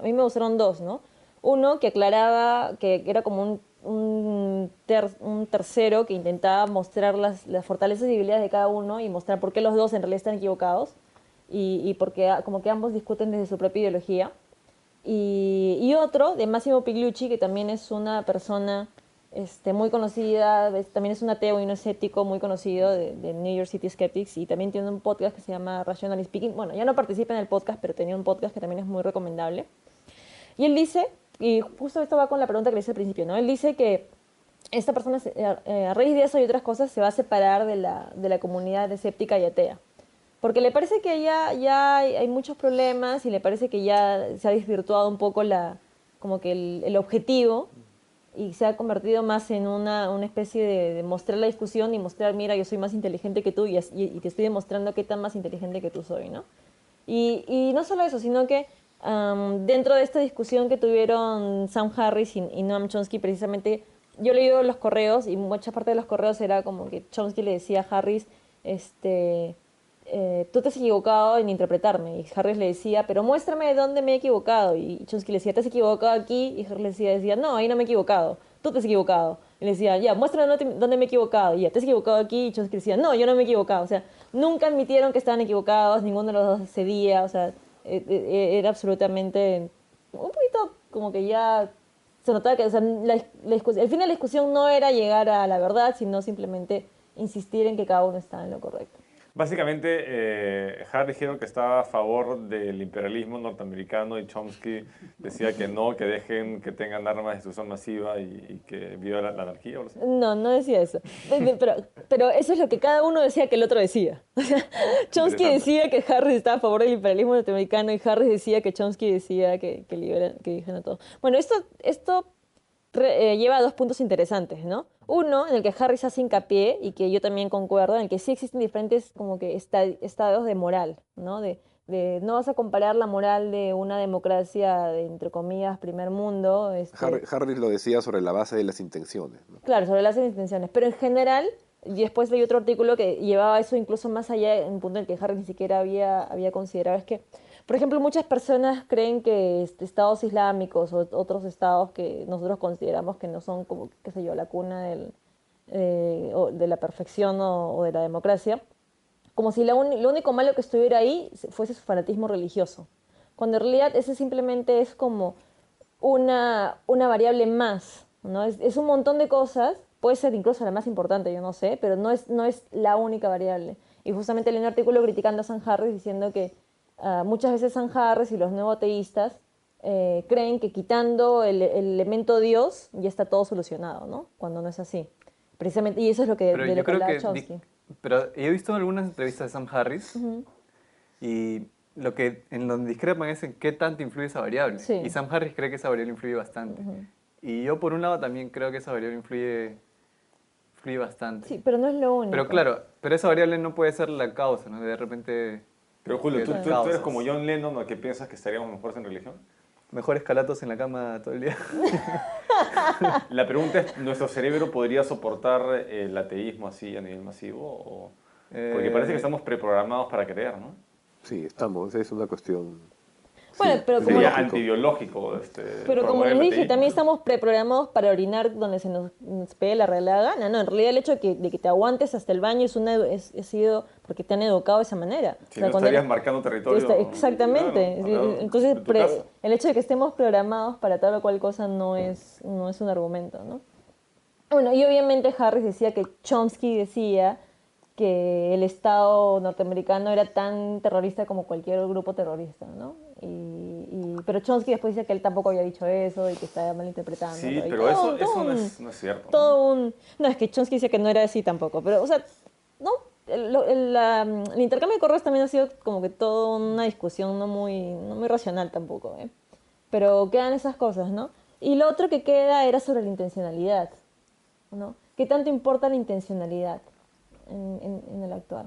mí me gustaron dos, ¿no? Uno que aclaraba que era como un tercero que intentaba mostrar las fortalezas y debilidades de cada uno y mostrar por qué los dos en realidad están equivocados y porque como que ambos discuten desde su propia ideología. Y otro de Massimo Pigliucci, que también es una persona muy conocida, también es un ateo y un escéptico muy conocido de New York City Skeptics, y también tiene un podcast que se llama Rationally Speaking. Bueno, ya no participa en el podcast, pero tenía un podcast que también es muy recomendable. Y él dice, y justo esto va con la pregunta que le hice al principio, ¿no? Él dice que esta persona, a raíz de eso y otras cosas, se va a separar de la comunidad escéptica y atea. Porque le parece que ya hay muchos problemas y le parece que ya se ha desvirtuado un poco como que el objetivo, y se ha convertido más en una especie de mostrar la discusión y mostrar, mira, yo soy más inteligente que tú y te estoy demostrando qué tan más inteligente que tú soy, ¿no? Y no solo eso, sino que dentro de esta discusión que tuvieron Sam Harris y Noam Chomsky, precisamente, yo he leído los correos y mucha parte de los correos era como que Chomsky le decía a Harris, tú te has equivocado en interpretarme. Y Harris le decía, pero muéstrame dónde me he equivocado. Y Chomsky le decía, te has equivocado aquí. Y Harris le decía, no, ahí no me he equivocado. Tú te has equivocado. Y le decía, ya, muéstrame dónde me he equivocado. Y ya, te has equivocado aquí. Y Chomsky le decía, no, yo no me he equivocado. O sea, nunca admitieron que estaban equivocados, ninguno de los dos cedía. O sea, era absolutamente un poquito como que ya se notaba que, o sea, el fin de la discusión no era llegar a la verdad, sino simplemente insistir en que cada uno estaba en lo correcto. Básicamente, Harris dijeron que estaba a favor del imperialismo norteamericano y Chomsky decía que no, que dejen que tengan armas de destrucción masiva y que viva la anarquía. ¿O No decía eso. Pero eso es lo que cada uno decía que el otro decía. O sea, Chomsky decía que Harris estaba a favor del imperialismo norteamericano y Harris decía que Chomsky decía que dijeran a todos. Bueno, esto lleva a dos puntos interesantes, ¿no? Uno, en el que Harris hace hincapié, y que yo también concuerdo, en el que sí existen diferentes como que estados de moral, ¿no? No vas a comparar la moral de una democracia de, entre comillas, primer mundo, Harris lo decía sobre la base de las intenciones, ¿no? claro, sobre las intenciones, pero en general, y después leí otro artículo que llevaba eso incluso más allá, en un punto en el que Harris ni siquiera había considerado, es que, por ejemplo, muchas personas creen que estados islámicos o otros estados que nosotros consideramos que no son como, qué sé yo, la cuna o de la perfección o de la democracia, como si lo único malo que estuviera ahí fuese su fanatismo religioso, cuando en realidad ese simplemente es como una variable más, ¿no? Es un montón de cosas, puede ser incluso la más importante, yo no sé, pero no es la única variable. Y justamente leí un artículo criticando a Sam Harris diciendo que muchas veces Sam Harris y los neoateístas creen que quitando el elemento Dios ya está todo solucionado, ¿no? Cuando no es así. Precisamente, y eso es Pero de yo lo que creo hablaba que... Chomsky. Pero he visto algunas entrevistas de Sam Harris y lo que en donde discrepan es en qué tanto influye esa variable. Sí. Y Sam Harris cree que esa variable influye bastante. Y yo por un lado también creo que esa variable influye bastante. Sí, pero no es lo único. Pero claro, pero esa variable no puede ser la causa, ¿no? De repente... Pero Julio, de ¿tú otras eres causas. como John Lennon, ¿o que piensas que estaríamos mejores en religión? Mejores calatos en la cama todo el día. La pregunta es, ¿nuestro cerebro podría soportar el ateísmo así a nivel masivo? Porque parece que estamos preprogramados para creer, ¿no? Sí, estamos, es una cuestión... Bueno, sí, pero como Sería biológico. antibiológico. Pero como promover les el dije, ateísmo, también ¿no? estamos preprogramados para orinar donde se nos pegue la regalada gana. No, en realidad el hecho de que te aguantes hasta el baño ha sido porque te han educado de esa manera. Si O sea, no cuando estarías eres- marcando territorio. Exactamente. Claro, al lado Entonces, de tu casa. el hecho de que estemos programados para tal o cual cosa no es un argumento, ¿no? Bueno, y obviamente Harris decía que Chomsky decía que el Estado norteamericano era tan terrorista como cualquier grupo terrorista, ¿no? Pero Chomsky después decía que él tampoco había dicho eso y que estaba malinterpretándolo. Sí, y pero todo- eso todo no un- es cierto, ¿no? todo un... No, es que Chomsky decía que no era así tampoco, pero, o sea, no, el intercambio de correos también ha sido como que toda una discusión no muy racional tampoco, ¿eh? Pero quedan esas cosas, ¿no? Y lo otro que queda era sobre la intencionalidad, ¿no? ¿Qué tanto importa la intencionalidad en el actuar?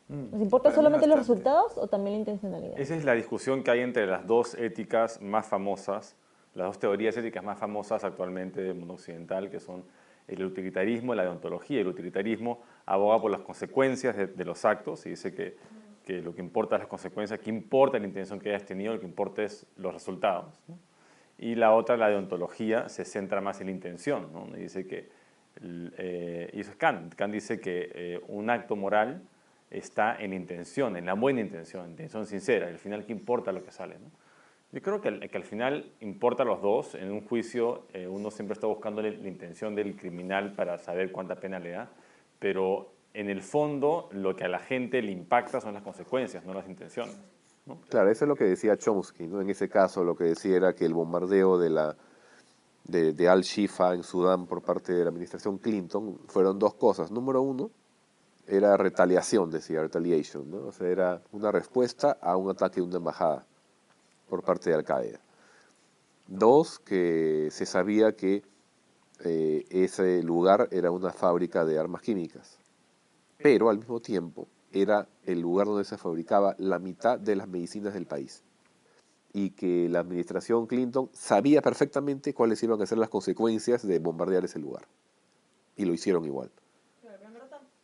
¿Nos importa Para mí solamente los bastante. resultados o también la intencionalidad? Esa es la discusión que hay entre las dos éticas más famosas, las dos teorías éticas más famosas actualmente del mundo occidental, que son el utilitarismo y la deontología. El utilitarismo aboga por las consecuencias de los actos y dice que lo que importa es las consecuencias, que importa la intención que hayas tenido, lo que importa es los resultados, ¿no? Y la otra, la deontología, se centra más en la intención, ¿no? Y dice que, y eso es Kant. Kant dice que un acto moral está en intención, en la buena intención sincera. Al final, ¿qué importa lo que sale, no? Yo creo que al final importa los dos. En un juicio uno siempre está buscando la intención del criminal para saber cuánta pena le da, pero en el fondo lo que a la gente le impacta son las consecuencias, no las intenciones, ¿no? Claro, eso es lo que decía Chomsky, ¿no? En ese caso lo que decía era que el bombardeo de Al-Shifa en Sudán por parte de la administración Clinton fueron dos cosas. Número uno, era retaliación, decía, retaliation, ¿no? O sea, era una respuesta a un ataque de una embajada por parte de Al-Qaeda. Dos, que se sabía que ese lugar era una fábrica de armas químicas, pero al mismo tiempo era el lugar donde se fabricaba la mitad de las medicinas del país y que la administración Clinton sabía perfectamente cuáles iban a ser las consecuencias de bombardear ese lugar y lo hicieron igual,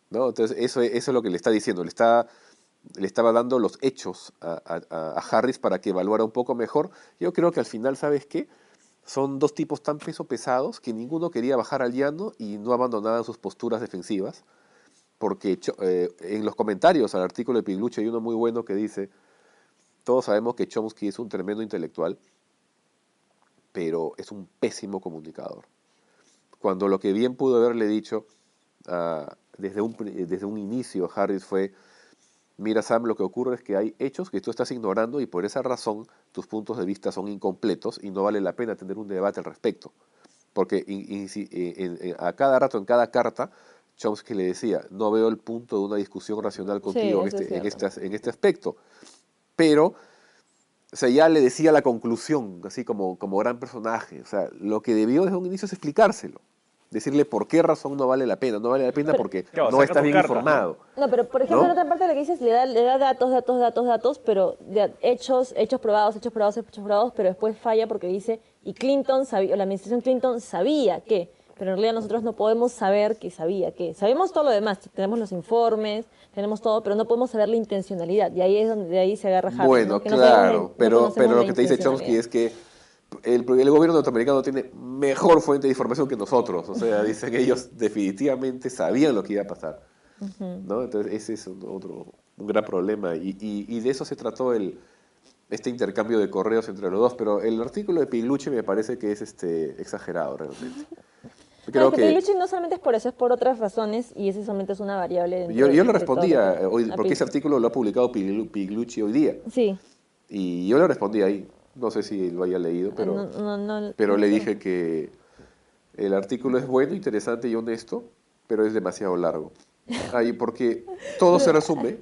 ¿no? Entonces eso es lo que le está diciendo, le estaba dando los hechos a Harris para que evaluara un poco mejor. Yo creo que al final, ¿sabes qué? Son dos tipos tan pesados que ninguno quería bajar al llano y no abandonaban sus posturas defensivas, porque en los comentarios al artículo de Piglucci hay uno muy bueno que dice: todos sabemos que Chomsky es un tremendo intelectual, pero es un pésimo comunicador. Cuando lo que bien pudo haberle dicho desde un inicio a Harris fue: mira, Sam, lo que ocurre es que hay hechos que tú estás ignorando y por esa razón tus puntos de vista son incompletos y no vale la pena tener un debate al respecto. Porque a cada rato, en cada carta, Chomsky le decía: no veo el punto de una discusión racional contigo eso es cierto. en este aspecto. Pero, o sea, ya le decía la conclusión, así como gran personaje. O sea, lo que debió desde un inicio es explicárselo. decirle por qué razón no vale la pena. No vale la pena porque Claro, no saca está tu bien carta, informado. No, pero por ejemplo, ¿No? en otra parte lo que dices, le da datos, pero hechos probados, pero después falla porque dice, y Clinton sabía, o la administración Clinton sabía que, pero en realidad nosotros no podemos saber que sabía que. Sabemos todo lo demás, tenemos los informes, tenemos todo, pero no podemos saber la intencionalidad, y ahí es donde de ahí se agarra Harry, ¿no? Bueno, Que no sabemos claro, no pero conocemos lo la que te dice Chomsky intencionalidad. es que el gobierno norteamericano tiene mejor fuente de información que nosotros. O sea, dicen que ellos definitivamente sabían lo que iba a pasar. ¿No? Entonces, ese es un gran problema. Y de eso se trató este intercambio de correos entre los dos. Pero el artículo de Piglucci me parece que es exagerado realmente. No, es Creo que que Pilucci no solamente es por eso, es por otras razones, y ese solamente es una variable dentro yo le de todo lo respondía que... hoy, a porque ese artículo lo ha publicado Piglucci hoy día. Sí. Y yo le respondí ahí. No sé si lo haya leído, pero le dije que el artículo es bueno, interesante y honesto, pero es demasiado largo. Ahí porque todo se resume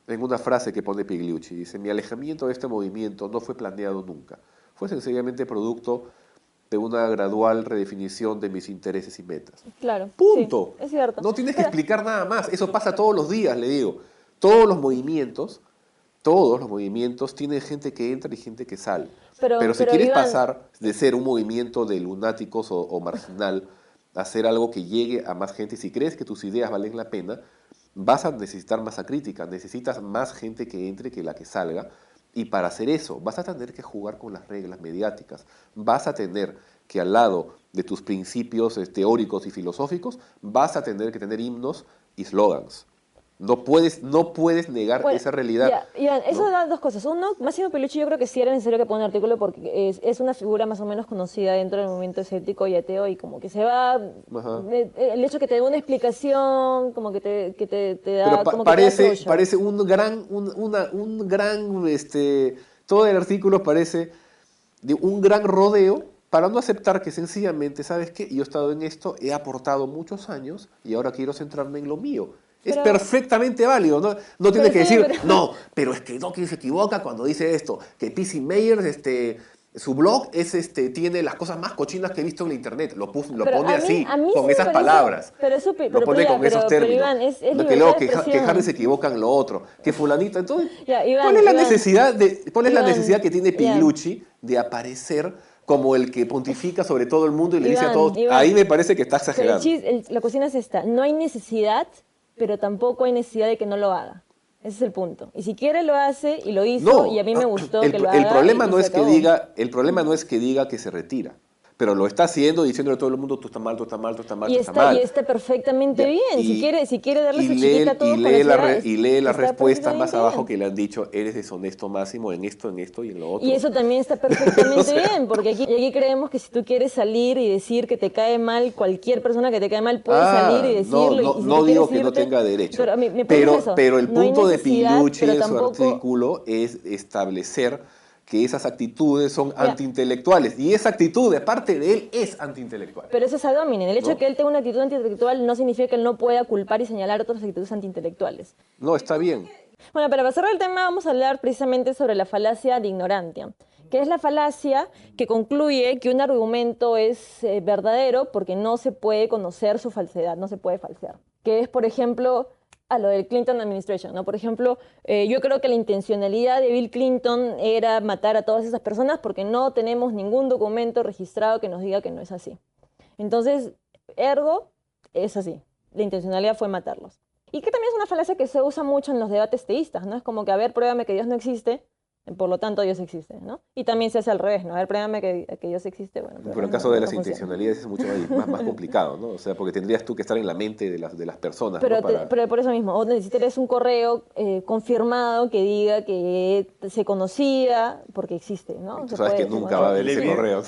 en una frase que pone Pigliucci. Dice, mi alejamiento de este movimiento no fue planeado nunca. Fue sencillamente producto de una gradual redefinición de mis intereses y metas. Claro, Punto. sí, es cierto. No tienes que Pero- explicar nada más. Eso pasa todos los días, le digo. Todos los movimientos tienen gente que entra y gente que sale. Pero si quieres Iván, pasar de ser un movimiento de lunáticos o marginal a ser algo que llegue a más gente, si crees que tus ideas valen la pena, vas a necesitar masa crítica, necesitas más gente que entre que la que salga. Y para hacer eso, vas a tener que jugar con las reglas mediáticas. Vas a tener que al lado de tus principios teóricos y filosóficos, vas a tener que tener himnos y slogans. No puedes negar bueno, esa realidad. ya, Iván, eso ¿no? da dos cosas. Uno, Máximo Pilucci yo creo que sí era necesario que ponga un artículo porque es una figura más o menos conocida dentro del movimiento escéptico y ateo y como que se va... Ajá. El hecho que te dé una explicación, como que te da... Pero como que te da closure. parece todo el artículo parece de un gran rodeo para no aceptar que sencillamente, ¿sabes qué? Yo he estado en esto, he aportado muchos años y ahora quiero centrarme en lo mío. Es Pero- perfectamente válido, ¿no? No tienes que sí, decir, pero- no, pero es que Dawkins se equivoca cuando dice esto, que P.C. Myers, su blog tiene las cosas más cochinas que he visto en la internet. Lo Pero pone así, a mí con sí me esas parece- palabras. Pero eso, Lo pone con esos términos. Iván, es No, libertad que luego de que expresión. Harry se equivoca en lo otro, que fulanito. Entonces, Ya, Iván, ¿cuál es la Iván. la Iván, necesidad que tiene ya. Piglucci de aparecer como el que pontifica sobre todo el mundo y le dice a todos? Iván, Ahí me parece que está pero exagerando. la cuestión es esta, no hay necesidad, pero tampoco hay necesidad de que no lo haga. Ese es el punto. Y si quiere lo hace y lo hizo No, y a mí me gustó el, que lo el haga. problema y no se es que acabó. diga, el problema no es que diga que se retira, pero lo está haciendo diciéndole a todo el mundo, tú estás mal, tú estás mal, tú estás mal, Y tú estás está, mal. y está perfectamente Ya, bien. Si quiere darle y su lee, chiquita a todos y con lee, esa la edad, y lee las está respuestas más perfectamente abajo bien. que le han dicho, eres deshonesto máximo en esto y en lo otro. Y eso también está perfectamente O sea, bien, porque aquí creemos que si tú quieres salir y decir que te cae mal, cualquier persona que te cae mal puede salir y decirlo. y si no tú digo quieres que no irte- tenga derecho. Pero mi punto es eso. Pero el No hay punto de necesidad, Pigliucci pero en su tampoco... artículo es establecer que esas actitudes son Ya. antiintelectuales. Y esa actitud de parte de él es antiintelectual. Pero eso es ad hominem. El hecho ¿No? de que él tenga una actitud antiintelectual no significa que él no pueda culpar y señalar otras actitudes antiintelectuales. No, está bien. Bueno, para cerrar el tema vamos a hablar precisamente sobre la falacia de ignorantia, que es la falacia que concluye que un argumento es verdadero porque no se puede conocer su falsedad, no se puede falsear. Que es, por ejemplo, a lo del Clinton Administration, ¿no? Por ejemplo, yo creo que la intencionalidad de Bill Clinton era matar a todas esas personas porque no tenemos ningún documento registrado que nos diga que no es así. Entonces, ergo, es así. La intencionalidad fue matarlos. Y que también es una falacia que se usa mucho en los debates teístas, ¿no? Es como que, a ver, pruébame que Dios no existe, por lo tanto Dios existe, ¿no? Y también se hace al revés, ¿no? A ver, pruébame que Dios existe, bueno. Pero el no- caso de no las funciona. intencionalidades es mucho más complicado, ¿no? O sea, porque tendrías tú que estar en la mente de las personas, Pero, ¿no? Para... pero por eso mismo, vos necesitas un correo confirmado que diga que se conocía porque existe, ¿no? Tú Se sabes puede- que se nunca conoce. va a haber Le ese vi- correo.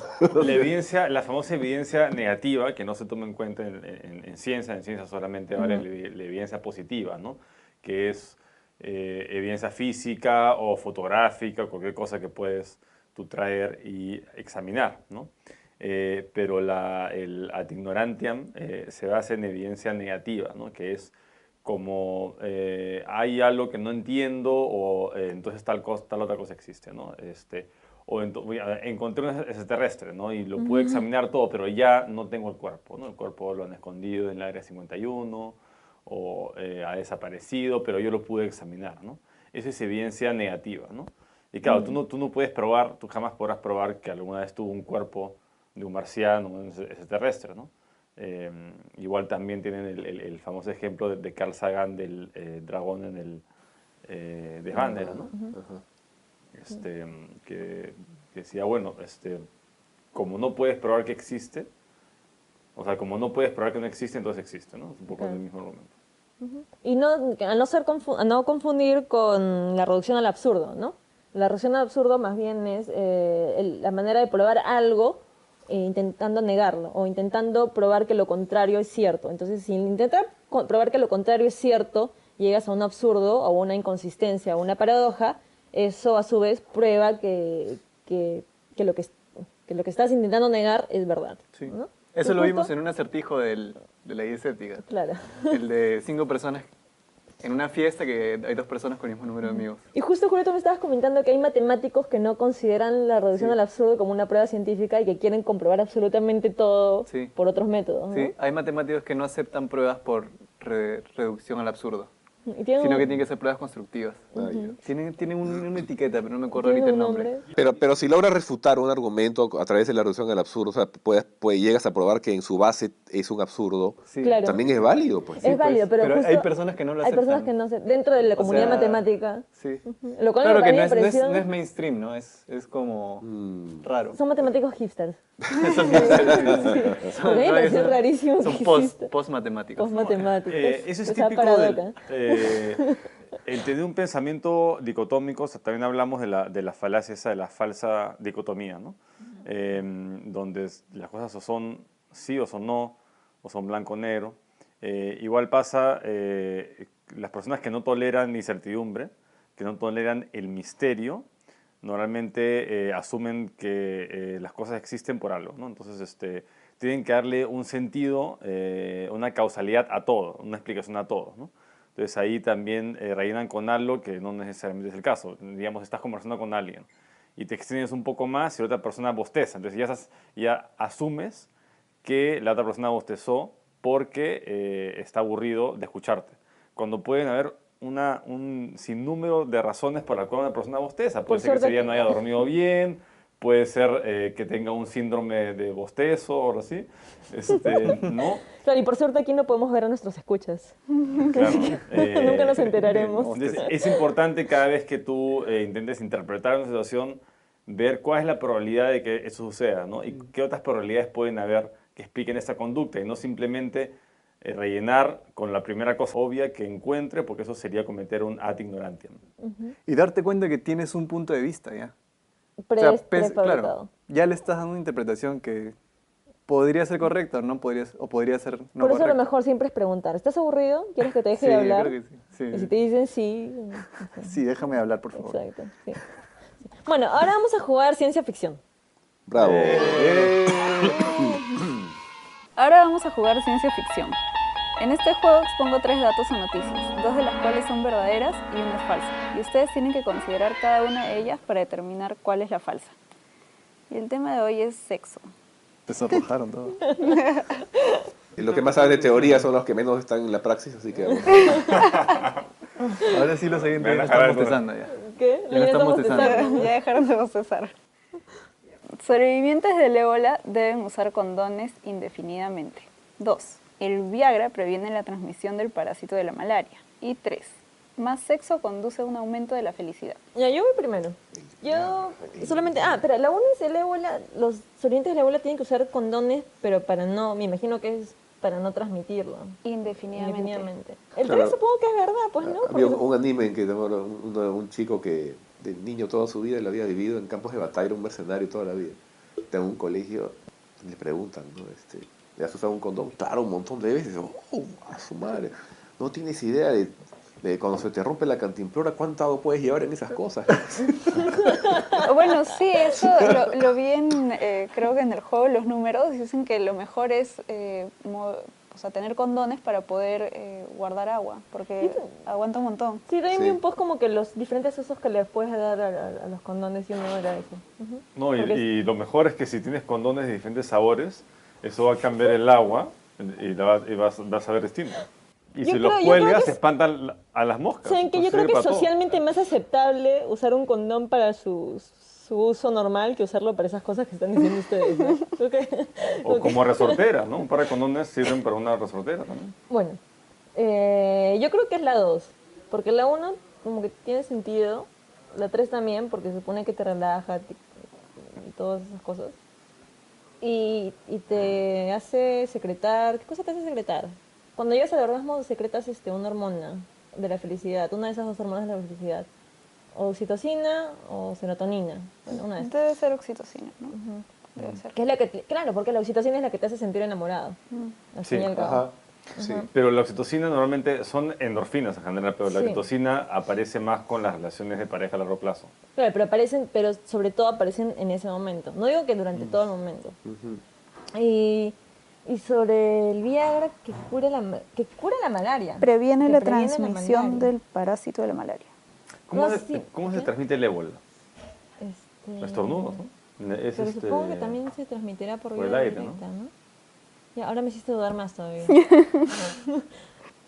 La famosa evidencia negativa, que no se toma en cuenta en ciencia solamente vale la evidencia positiva, ¿no? Que es evidencia física o fotográfica, cualquier cosa que puedes tú traer y examinar, ¿no? Pero el ad ignorantiam se basa en evidencia negativa, ¿no? Que es como hay algo que no entiendo o entonces tal otra cosa existe, ¿no? o encontré un extraterrestre, ¿no? Y lo pude examinar todo, pero ya no tengo el cuerpo, ¿no? El cuerpo lo han escondido en el Área 51 o ha desaparecido, pero yo lo pude examinar, ¿no? Eso es evidencia negativa, ¿no? Y claro, tú no puedes probar, tú jamás podrás probar que alguna vez tuvo un cuerpo de un marciano, un extraterrestre, ¿no? Igual también tienen el famoso ejemplo de Carl Sagan del dragón en el de Vandera, ¿no? Que decía, bueno, como no puedes probar que existe, o sea, como no puedes probar que no existe, entonces existe, ¿no? Es un poco en el mismo argumento. Y no, a no confundir con la reducción al absurdo, ¿no? La reducción al absurdo más bien es la manera de probar algo intentando negarlo o intentando probar que lo contrario es cierto. Entonces, si intentas probar que lo contrario es cierto, llegas a un absurdo o una inconsistencia o una paradoja, eso a su vez prueba que lo que estás intentando negar es verdad. Sí. ¿no? Eso Y lo justo- vimos en un acertijo de la escéptica. Claro. El de 5 personas en una fiesta que hay 2 personas con el mismo número de amigos. Y justo, Julio, tú me estabas comentando que hay matemáticos que no consideran la reducción Sí. al absurdo como una prueba científica y que quieren comprobar absolutamente todo Sí. por otros métodos, ¿no? Sí, hay matemáticos que no aceptan pruebas por reducción al absurdo, Y tienen sino un- que tienen que ser pruebas constructivas. Ah, ya. Tienen una etiqueta, pero no me acuerdo tienen ahorita el un nombre. Pero si logras refutar un argumento a través de la reducción al absurdo, o sea, llegas a probar que en su base es un absurdo, Sí. Claro. también es válido, pues. Es válido, pero, pero justo hay personas que no lo hay personas aceptan. que no se, dentro de la comunidad sea, matemática, Sí. lo cual Claro me que no es, pareció- no es mainstream, ¿no? Es como raro. son matemáticos hipsters. Son hipsters, sí. A mí me No, pareció son- rarísimo Son que post-matemáticos. Post-matemáticos. Eso es Esa típico paradoja. el tener un pensamiento dicotómico. O sea, también hablamos de la falacia esa, de la falsa dicotomía, ¿no? Donde las cosas o son sí o son no, o son blanco o negro. Igual pasa las personas que no toleran la incertidumbre, que no toleran el misterio, normalmente asumen que las cosas existen por algo, ¿no? Entonces, tienen que darle un sentido, una causalidad a todo, una explicación a todo, ¿no? Entonces ahí también rellenan con algo que no necesariamente es el caso. Digamos, estás conversando con alguien y te extiendes un poco más y la otra persona bosteza. Entonces ya asumes que la otra persona bostezó porque está aburrido de escucharte. Cuando pueden haber un sinnúmero de razones por las cuales una persona bosteza. Puede ser que ese suerte día no haya dormido bien, puede ser que tenga un síndrome de bostezo o algo así, ¿no? Claro, y por suerte aquí no podemos ver a nuestros escuchas. Claro, Nunca nos enteraremos. Entonces, es importante cada vez que tú intentes interpretar una situación, ver cuál es la probabilidad de que eso suceda, ¿no? Y qué otras probabilidades pueden haber que expliquen esta conducta y no simplemente rellenar con la primera cosa obvia que encuentre, porque eso sería cometer un ad ignorantiam. Y darte cuenta que tienes un punto de vista, ¿ya? Prefabricado. Claro, ya le estás dando una interpretación que podría ser correcta o no podría, o podría ser no Por eso correcta. lo mejor siempre es preguntar, ¿estás aburrido? ¿Quieres que te deje Sí, de yo hablar? creo que sí. Sí, Y si te dicen sí, sí, déjame hablar, por favor. exacto. Sí. Bueno, ahora vamos a jugar ciencia ficción. Bravo. Ahora vamos a jugar ciencia ficción. En este juego expongo 3 datos o noticias, 2 de las cuales son verdaderas y una es falsa. Y ustedes tienen que considerar cada una de ellas para determinar cuál es la falsa. Y el tema de hoy es sexo. Desarrojaron todo. Y los que más saben de teoría son los que menos están en la praxis, así que vamos. Ahora sí los oyentes Me van a ya dejar estamos algo. testando ya. ¿Qué? Ya no estamos testando. testando. Ya dejaron de bostezar. Sobrevivientes del ébola deben usar condones indefinidamente. 2. El Viagra previene la transmisión del parásito de la malaria. Y 3. Más sexo conduce a un aumento de la felicidad. Ya, yo voy primero. Yo solamente... pero la una es el ébola. Los sobrevivientes del ébola tienen que usar condones, pero para no... Me imagino que es para no transmitirlo. Indefinidamente. Indefinidamente. El Claro. 3 supongo que es verdad, pues, ¿no? Había Porque- un anime en que un chico que de niño toda su vida lo había vivido en campos de batalla, era un mercenario toda la vida. En un colegio le preguntan, ¿no? ¿Le has usado un condón? Claro, un montón de veces. ¡Oh, a su madre! No tienes idea de cuando se te rompe la cantimplora, ¿cuánto agua puedes llevar en esas cosas? Bueno, sí, eso lo vi en, creo que en el juego de los números, dicen que lo mejor es sea, tener condones para poder guardar agua, porque aguanta un montón. Sí, también Sí. vi un post como que los diferentes usos que le puedes dar a los condones y uno era eso. Ujú. No, Porque y lo mejor es que si tienes condones de diferentes sabores, eso va a cambiar el agua y vas a ver distinto. Y Yo si creo- los yo creo cuelgas, que es- espantan a las moscas. ¿Saben qué? Yo Entonces creo sirve que es para todo. socialmente más aceptable usar un condón para su uso normal que usarlo para esas cosas que están diciendo ustedes, ¿no? Creo que- O como resortera, ¿no? Un par de condones sirven para una resortera también. Bueno, yo creo que es la 2, porque la 1 como que tiene sentido, la 3 también, porque se supone que te relaja y todas esas cosas. Y te hace secretar, ¿qué cosa te hace secretar? Cuando llegas al orgasmo secretas una hormona de la felicidad, una de esas dos hormonas de la felicidad. O oxitocina o serotonina, bueno, una de estas. Debe ser oxitocina, ¿no? Debe ser. Que es la que, claro, porque la oxitocina es la que te hace sentir enamorado, al fin y al cabo. Ajá. Sí. Pero la oxitocina normalmente son endorfinas en general, pero la Sí. oxitocina aparece más con las relaciones de pareja a largo plazo. Claro, pero sobre todo aparecen en ese momento. No digo que durante todo el momento. Y sobre el Viagra que cura la malaria. Previene Que la previene transmisión malaria. del parásito de la malaria. ¿Cómo, No, se, sí. cómo se ¿Qué? transmite el ébola? Este, Estornudos, ¿no? Es Pero supongo que también se transmitirá por por el vía aire, directa, ¿no? Ya, ahora me hiciste dudar más todavía.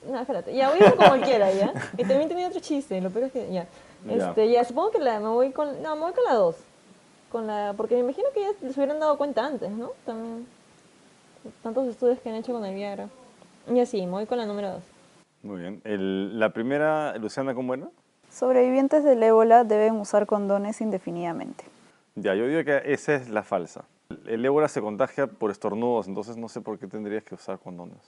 No, espérate. Ya, voy a ir con cualquiera, ¿ya? Que también tenía otro chiste, lo peor es que, ya. Ya. Ya, supongo que me voy con la 2. Porque me imagino que ya les hubieran dado cuenta antes, ¿no? También. Tantos estudios que han hecho con el Viagra. Y así, me voy con la número 2. Muy bien. La primera, Luciana, ¿cómo era? Sobrevivientes del ébola deben usar condones indefinidamente. Ya, yo digo que esa es la falsa. El ébola se contagia por estornudos, entonces no sé por qué tendrías que usar condones.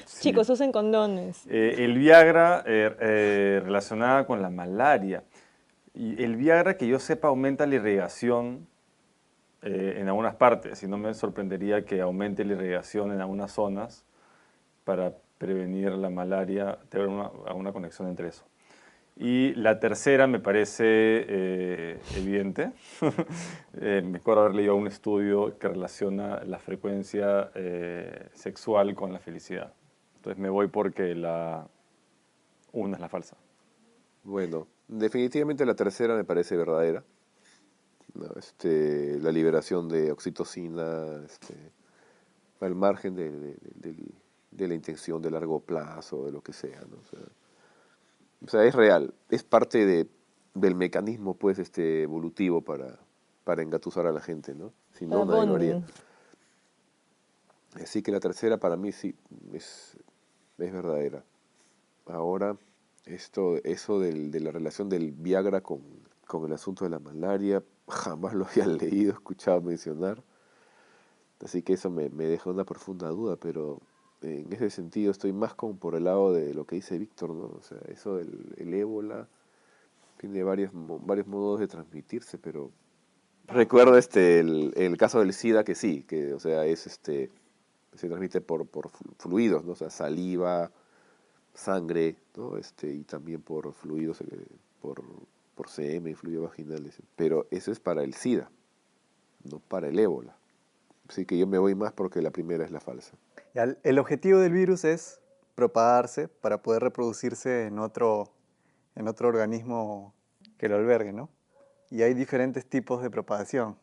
Sí. Chicos, usen condones. El Viagra relacionada con la malaria. Y el Viagra, que yo sepa, aumenta la irrigación en algunas partes. Y no me sorprendería que aumente la irrigación en algunas zonas para prevenir la malaria. Debe haber alguna conexión entre eso. Y la tercera me parece evidente. Me acuerdo haber leído un estudio que relaciona la frecuencia sexual con la felicidad. Entonces me voy porque una es la falsa. Bueno, definitivamente la tercera me parece verdadera. No, la liberación de oxitocina, al margen de la intención de largo plazo, de lo que sea, ¿no? O sea, es real, es parte del mecanismo, pues, evolutivo para engatusar a la gente, ¿no? Si no, nadie lo haría. Así que la tercera para mí sí es verdadera. Ahora, eso de la relación del Viagra con el asunto de la malaria, jamás lo había leído, escuchado mencionar. Así que eso me deja una profunda duda, pero en ese sentido estoy más como por el lado de lo que dice Víctor, ¿no? O sea, eso del ébola tiene varios modos de transmitirse, pero recuerdo el caso del SIDA que sí, que o sea, se transmite por fluidos, ¿no? O sea, saliva, sangre, ¿no? Y también por fluidos, por semen, fluidos vaginales. Pero eso es para el SIDA, no para el ébola. Así que yo me voy más porque la primera es la falsa. Ya, el objetivo del virus es propagarse para poder reproducirse en otro organismo que lo albergue, ¿no? Y hay diferentes tipos de propagación.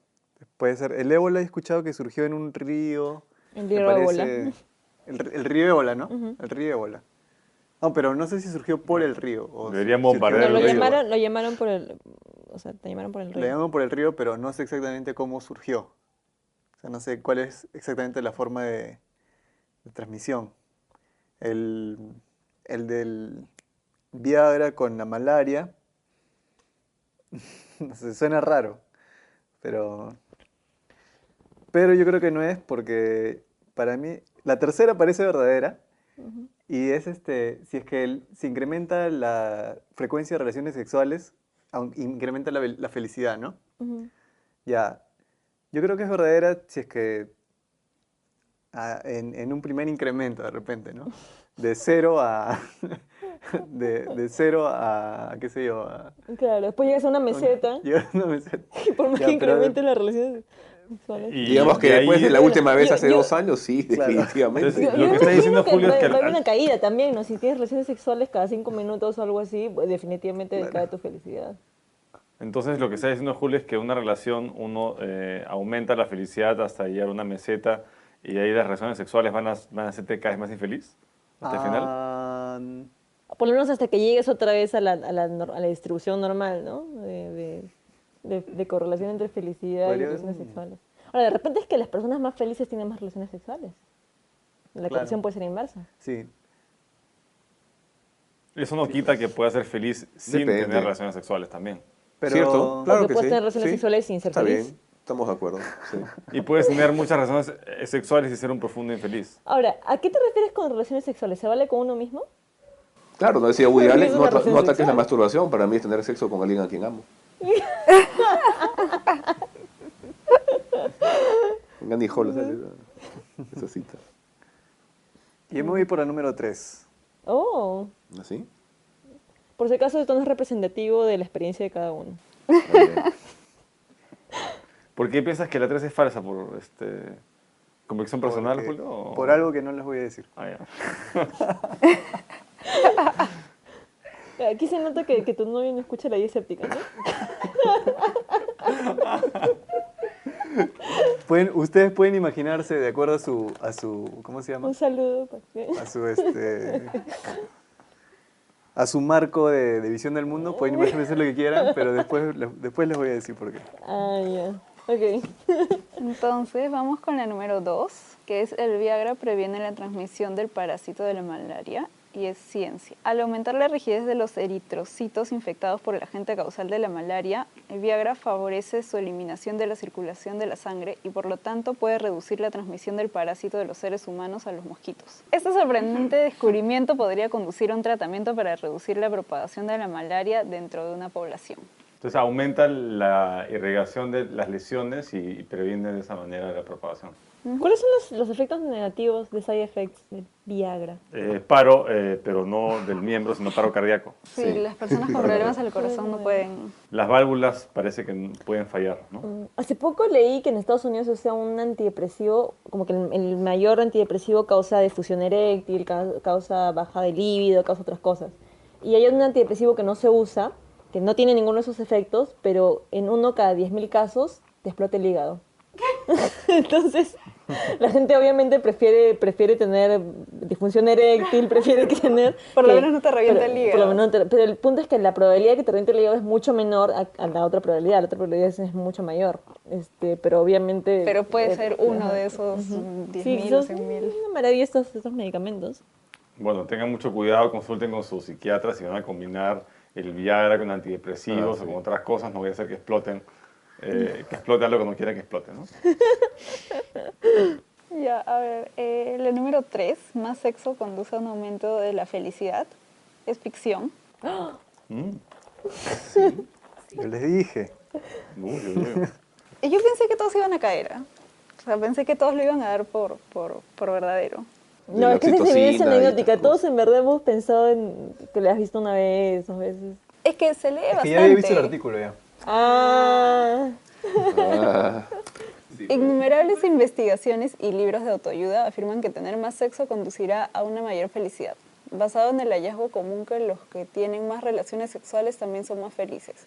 Puede ser, el ébola he escuchado que surgió en un río. El me río parece- ébola. El río ébola, ¿no? Ujú. El río ébola. No, pero no sé si surgió por el río. O Deberían surgió bombardear en No, el río. lo llamaron por el... O sea, te llamaron por el Le río. llaman por el río, pero no sé exactamente cómo surgió. O sea, no sé cuál es exactamente la forma de transmisión. El del Viagra con la malaria, no sé, suena raro, pero yo creo que no es porque para mí la tercera parece verdadera y es si es que se incrementa la frecuencia de relaciones sexuales, incrementa la felicidad, ¿no? Ujú. Ya, yo creo que es verdadera si es que en un primer incremento de repente, ¿no? De cero a... de cero a, qué sé yo, Claro, después llegas a una meseta llegar a una meseta. y por más Ya, que pero incrementen las relaciones... sexuales. Y Digamos que de después ahí- de la última vez yo- hace yo- 2 años, sí, Claro. definitivamente. Entonces, Yo lo que está diciendo imagino Julio es que va a haber una caída también, ¿no? Si tienes relaciones sexuales cada 5 minutos o algo así, pues definitivamente decae tu felicidad. Entonces, lo que está diciendo Julio es que una relación, uno aumenta la felicidad hasta llegar a una meseta y ahí las relaciones sexuales van a hacerte cada vez más infeliz hasta el final. Ah, Por lo menos hasta que llegues otra vez a la distribución normal, ¿no? De correlación entre felicidad y Podría relaciones haber un- sexuales. Ahora, de repente es que las personas más felices tienen más relaciones sexuales. La Claro. correlación puede ser inversa. sí. Eso no quita que puedas ser feliz sin Depende. tener relaciones sexuales también. Pero, ¿Cierto? Claro Porque que puedes sí. tener relaciones Sí. sexuales sin ser Está feliz. bien, estamos de acuerdo. Sí. Y puedes tener muchas relaciones sexuales y ser un profundo infeliz. Ahora, ¿a qué te refieres con relaciones sexuales? ¿Se vale con uno mismo? Claro, no decía Woody Es Allen, una no, relación no ataques la sexual. masturbación, para mí es tener sexo con alguien a quien amo. En Annie Hall sale esa cita. Yo me voy por la número 3. Oh, ¿Así? por si acaso esto no es representativo de la experiencia de cada uno. ¿Por qué piensas que la 3 es falsa? ¿Por convicción personal, Porque- Julio? o- Por algo que no les voy a decir. Ah, ya. Aquí se nota que tu novio no escucha la guía escéptica, ¿no? Ustedes pueden imaginarse, de acuerdo a su ¿cómo se llama? Un saludo. A su a su marco de visión del mundo, pueden imaginarse lo que quieran, pero después les voy a decir por qué. Ah, ya. Ok. Entonces, vamos con la número 2, que es el Viagra previene la transmisión del parásito de la malaria y es ciencia. Al aumentar la rigidez de los eritrocitos infectados por el agente causal de la malaria, el Viagra favorece su eliminación de la circulación de la sangre y por lo tanto puede reducir la transmisión del parásito de los seres humanos a los mosquitos. Este sorprendente descubrimiento podría conducir a un tratamiento para reducir la propagación de la malaria dentro de una población. Entonces aumenta la irrigación de las lesiones y previene de esa manera la propagación. ¿Cuáles son los efectos negativos de side effects del Viagra? Paro, pero no del miembro, sino paro cardíaco. Sí, Sí. las personas con problemas al corazón no pueden... Las válvulas parece que pueden fallar, ¿no? Hace poco leí que en Estados Unidos se usa un antidepresivo, como que el mayor antidepresivo causa difusión eréctil, causa baja de líbido, causa otras cosas. Y hay un antidepresivo que no se usa, que no tiene ninguno de esos efectos, pero en uno cada 10.000 casos te explota el hígado. Entonces, la gente obviamente prefiere tener disfunción eréctil, prefiere tener... Por lo que- menos no te revienta pero- el hígado. por lo menos no te- pero el punto es que la probabilidad de que te reviente el hígado es mucho menor a la otra probabilidad. La otra probabilidad es mucho mayor. Pero obviamente... Pero puede ser uno ajá. de esos Sí, 10.000 o 100.000. una maravilla estos medicamentos. Bueno, tengan mucho cuidado, consulten con su psiquiatra si van a combinar el Viagra con antidepresivos Ah, o sí. con otras cosas. No voy a hacer que explote algo que no quieren que explote, ¿no? Ya, a ver, la número 3, más sexo conduce a un aumento de la felicidad, es ficción. Mm. Yo les dije. Uy, Dios mío. Y yo pensé que todos iban a caer, ¿ah? O sea, pensé que todos lo iban a dar por verdadero. De No, la es que esa es evidencia oxitocina y anecdótica. estas Todos cosas. en verdad hemos pensado en que le has visto una vez, 2 veces. Es que se lee Es bastante. que ya había visto el artículo ya. Ah... Ah, Innumerables investigaciones y libros de autoayuda afirman que tener más sexo conducirá a una mayor felicidad, basado en el hallazgo común que los que tienen más relaciones sexuales también son más felices.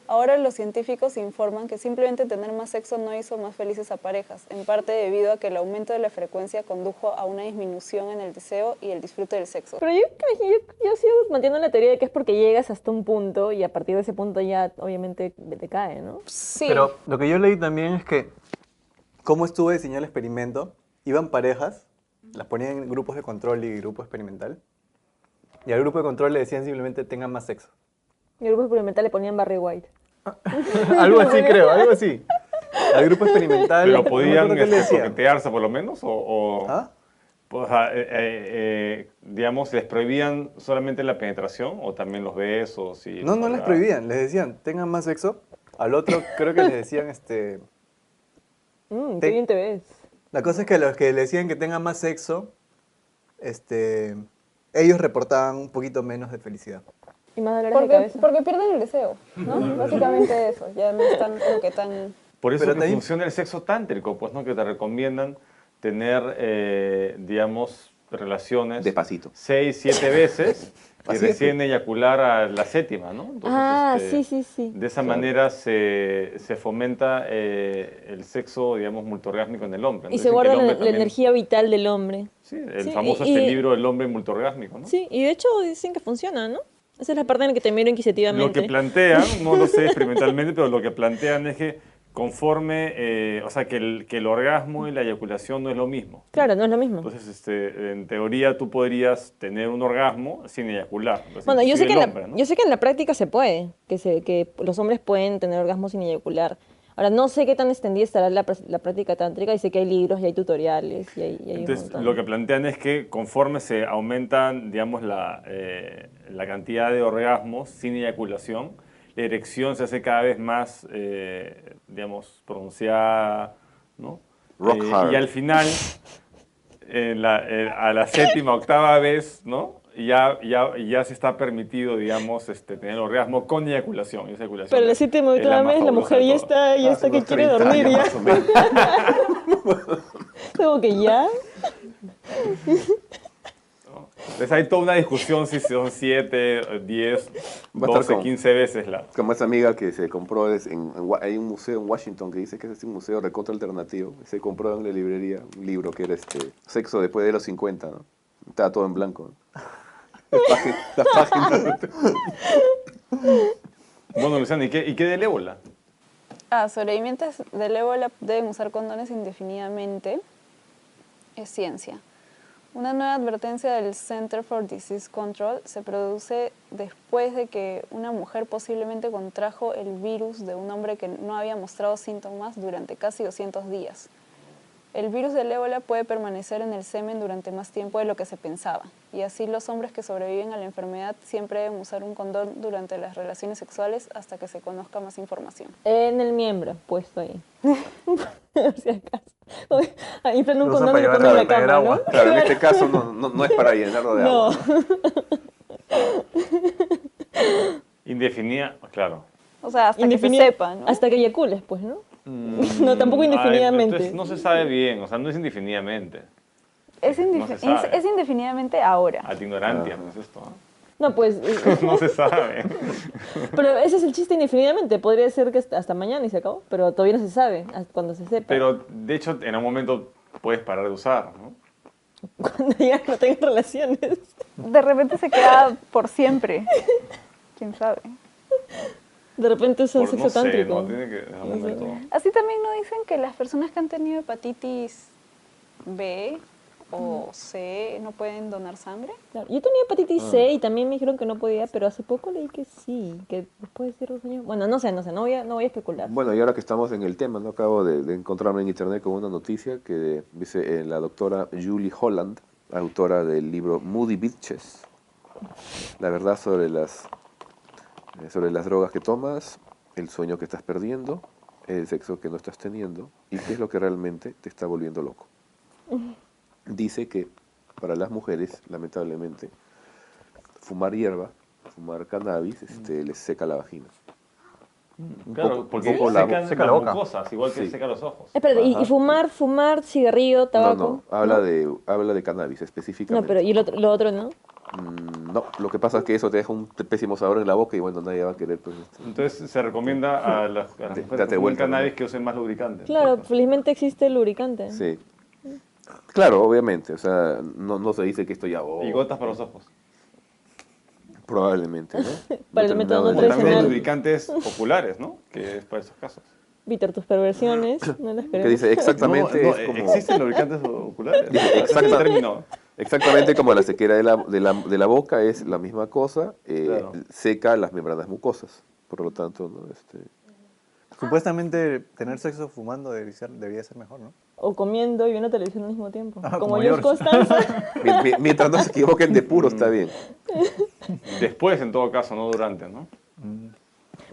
Ahora los científicos informan que simplemente tener más sexo no hizo más felices a parejas, en parte debido a que el aumento de la frecuencia condujo a una disminución en el deseo y el disfrute del sexo. Pero yo sigo manteniendo la teoría de que es porque llegas hasta un punto y a partir de ese punto ya obviamente te cae, ¿no? Sí, Pero lo que yo leí también es que, cómo estuvo diseñado el experimento, iban parejas, las ponían en grupos de control y grupo experimental, y al grupo de control le decían simplemente tengan más sexo. Y el grupo experimental le ponían Barry White. Algo así creo, algo así. Al grupo experimental... ¿Pero no me podían acuerdo qué le decían. coquetearse por lo menos? ¿Ah? O sea, digamos, ¿les prohibían solamente la penetración o también los besos? Y No, no les prohibían, les decían tengan más sexo. Al otro creo que les decían Qué bien te ves. La cosa es que a los que le decían que tengan más sexo, ellos reportaban un poquito menos de felicidad. Y más dolores de cabeza. porque pierden el deseo, ¿no? Básicamente eso, ya no están como que tan Por eso Pero que también- funciona el sexo tántrico, pues, ¿no? Que te recomiendan tener, digamos, relaciones Despacito. 6, 7 veces y Así es. recién eyacular a la séptima, ¿no? Entonces, Sí, sí, sí. de esa Claro. manera se fomenta el sexo, digamos, multiorgásmico en el hombre, ¿no? Y se Dicen que guarda el la, hombre la también- energía vital del hombre. Sí, el Sí, famoso y- libro El hombre multiorgásmico, ¿no? Sí, y de hecho dicen que funciona, ¿no? Esa es la parte en la que te miro inquisitivamente. Lo que plantean, no lo sé experimentalmente, pero lo que plantean es que conforme, o sea, que el orgasmo y la eyaculación no es lo mismo. Claro, no es lo mismo. Entonces, en teoría tú podrías tener un orgasmo sin eyacular. Entonces, Bueno, yo sé, inclusive que en el la, hombre, ¿no? yo sé que en la práctica se puede, que los hombres pueden tener orgasmos sin eyacular. Ahora, no sé qué tan extendida estará la práctica tántrica y sé que hay libros y hay tutoriales y hay un Entonces, montón. lo que plantean es que conforme se aumentan, digamos, la cantidad de orgasmos sin eyaculación, la erección se hace cada vez más, digamos, pronunciada, ¿no? Rock hard. Y al final, a la séptima, octava vez, ¿no? Ya se está permitido, digamos, tener orgasmo con eyaculación. Y esa eyaculación Pero la es- séptima es octava más vez la fabulosa mujer de ya todas. está Hace que unos quiere 30 dormir años ya. más o menos. Como que ya. Entonces hay toda una discusión si son 7, 10, Va a estar 12, con- 15 veces la... Como esa amiga que se compró, hay un museo en Washington que dice que es un museo recontra alternativo. Se compró en la librería un libro que era Sexo después de los 50, ¿no? Estaba todo en blanco, ¿no? Las páginas. Bueno, Luciana, ¿y qué del ébola? Sobrevivientes del ébola deben usar condones indefinidamente. Es ciencia. Una nueva advertencia del Center for Disease Control se produce después de que una mujer posiblemente contrajo el virus de un hombre que no había mostrado síntomas durante casi 200 días. El virus del ébola puede permanecer en el semen durante más tiempo de lo que se pensaba, y así los hombres que sobreviven a la enfermedad siempre deben usar un condón durante las relaciones sexuales hasta que se conozca más información. En el miembro, puesto ahí. Por si acaso. Oye, ahí prende un Lo usan condón y para lo pone en la llevar a cama, agua. ¿no? Claro, en este caso no es para llenarlo de No. agua. Indefinida, claro. O sea, hasta que se Indefinida- sepa, ¿no? Hasta que eyacules, pues, ¿no? No, tampoco Ay, indefinidamente. entonces no se sabe bien, o sea, no es indefinidamente. Es, No se sabe. es indefinidamente ahora. Ad ignorantia, ¿no es esto? No, pues, No se sabe. pero ese es el chiste indefinidamente. Podría ser que hasta mañana y se acabó, pero todavía no se sabe, hasta cuando se sepa. Pero, de hecho, en algún momento puedes parar de usar, ¿no? Cuando ya no tengan relaciones. De repente se queda por siempre. ¿Quién sabe? De repente usan Por, sexo no sé, tántrico. ¿no? Tiene que, en algún momento... Así también nos dicen que las personas que han tenido hepatitis B o C no pueden donar sangre. Claro. Yo tenía hepatitis C y también me dijeron que no podía, pero hace poco leí que sí, que después de ciertos años... Bueno, no sé, no voy a especular. Bueno, y ahora que estamos en el tema, ¿no? Acabo de encontrarme en internet con una noticia que dice la doctora Julie Holland, autora del libro Moody Bitches, la verdad sobre las drogas que tomas, el sueño que estás perdiendo, el sexo que no estás teniendo y qué es lo que realmente te está volviendo loco. Dice que para las mujeres, lamentablemente, fumar hierba, fumar cannabis, les seca la vagina. Claro, porque poco la secan seca la las boca. mucosas, igual que Sí. seca los ojos. Espérate, y fumar, cigarrillo, tabaco. No, habla de cannabis específicamente. No, pero ¿y lo otro no? No, lo que pasa es que eso te deja un pésimo sabor en la boca y bueno, nadie va a querer. Pues, Entonces se recomienda a las mujeres que date fuman vuelta, cannabis ¿no? que usen más lubricante. Claro, felizmente existe el lubricante. Sí. Claro, obviamente, o sea, no se dice que esto ya... Y gotas para los ojos. Probablemente, ¿no? Para el No método terminado O de- nutricional. también hay lubricantes populares, ¿no? Que es para esos casos. Víctor, tus perversiones, no las Que queremos. dice exactamente, No, es como, ¿existen lubricantes oculares? Dice, Ese exacta- término. exactamente como la sequera de la boca es la misma cosa, Claro. seca las membranas mucosas. Por lo tanto, ¿no? Supuestamente tener sexo fumando debería ser mejor, ¿no? O comiendo y viendo televisión al mismo tiempo. Ah, como como George George. Costanza. Mientras no se equivoquen de puro, está bien. Después, en todo caso, no durante, ¿no?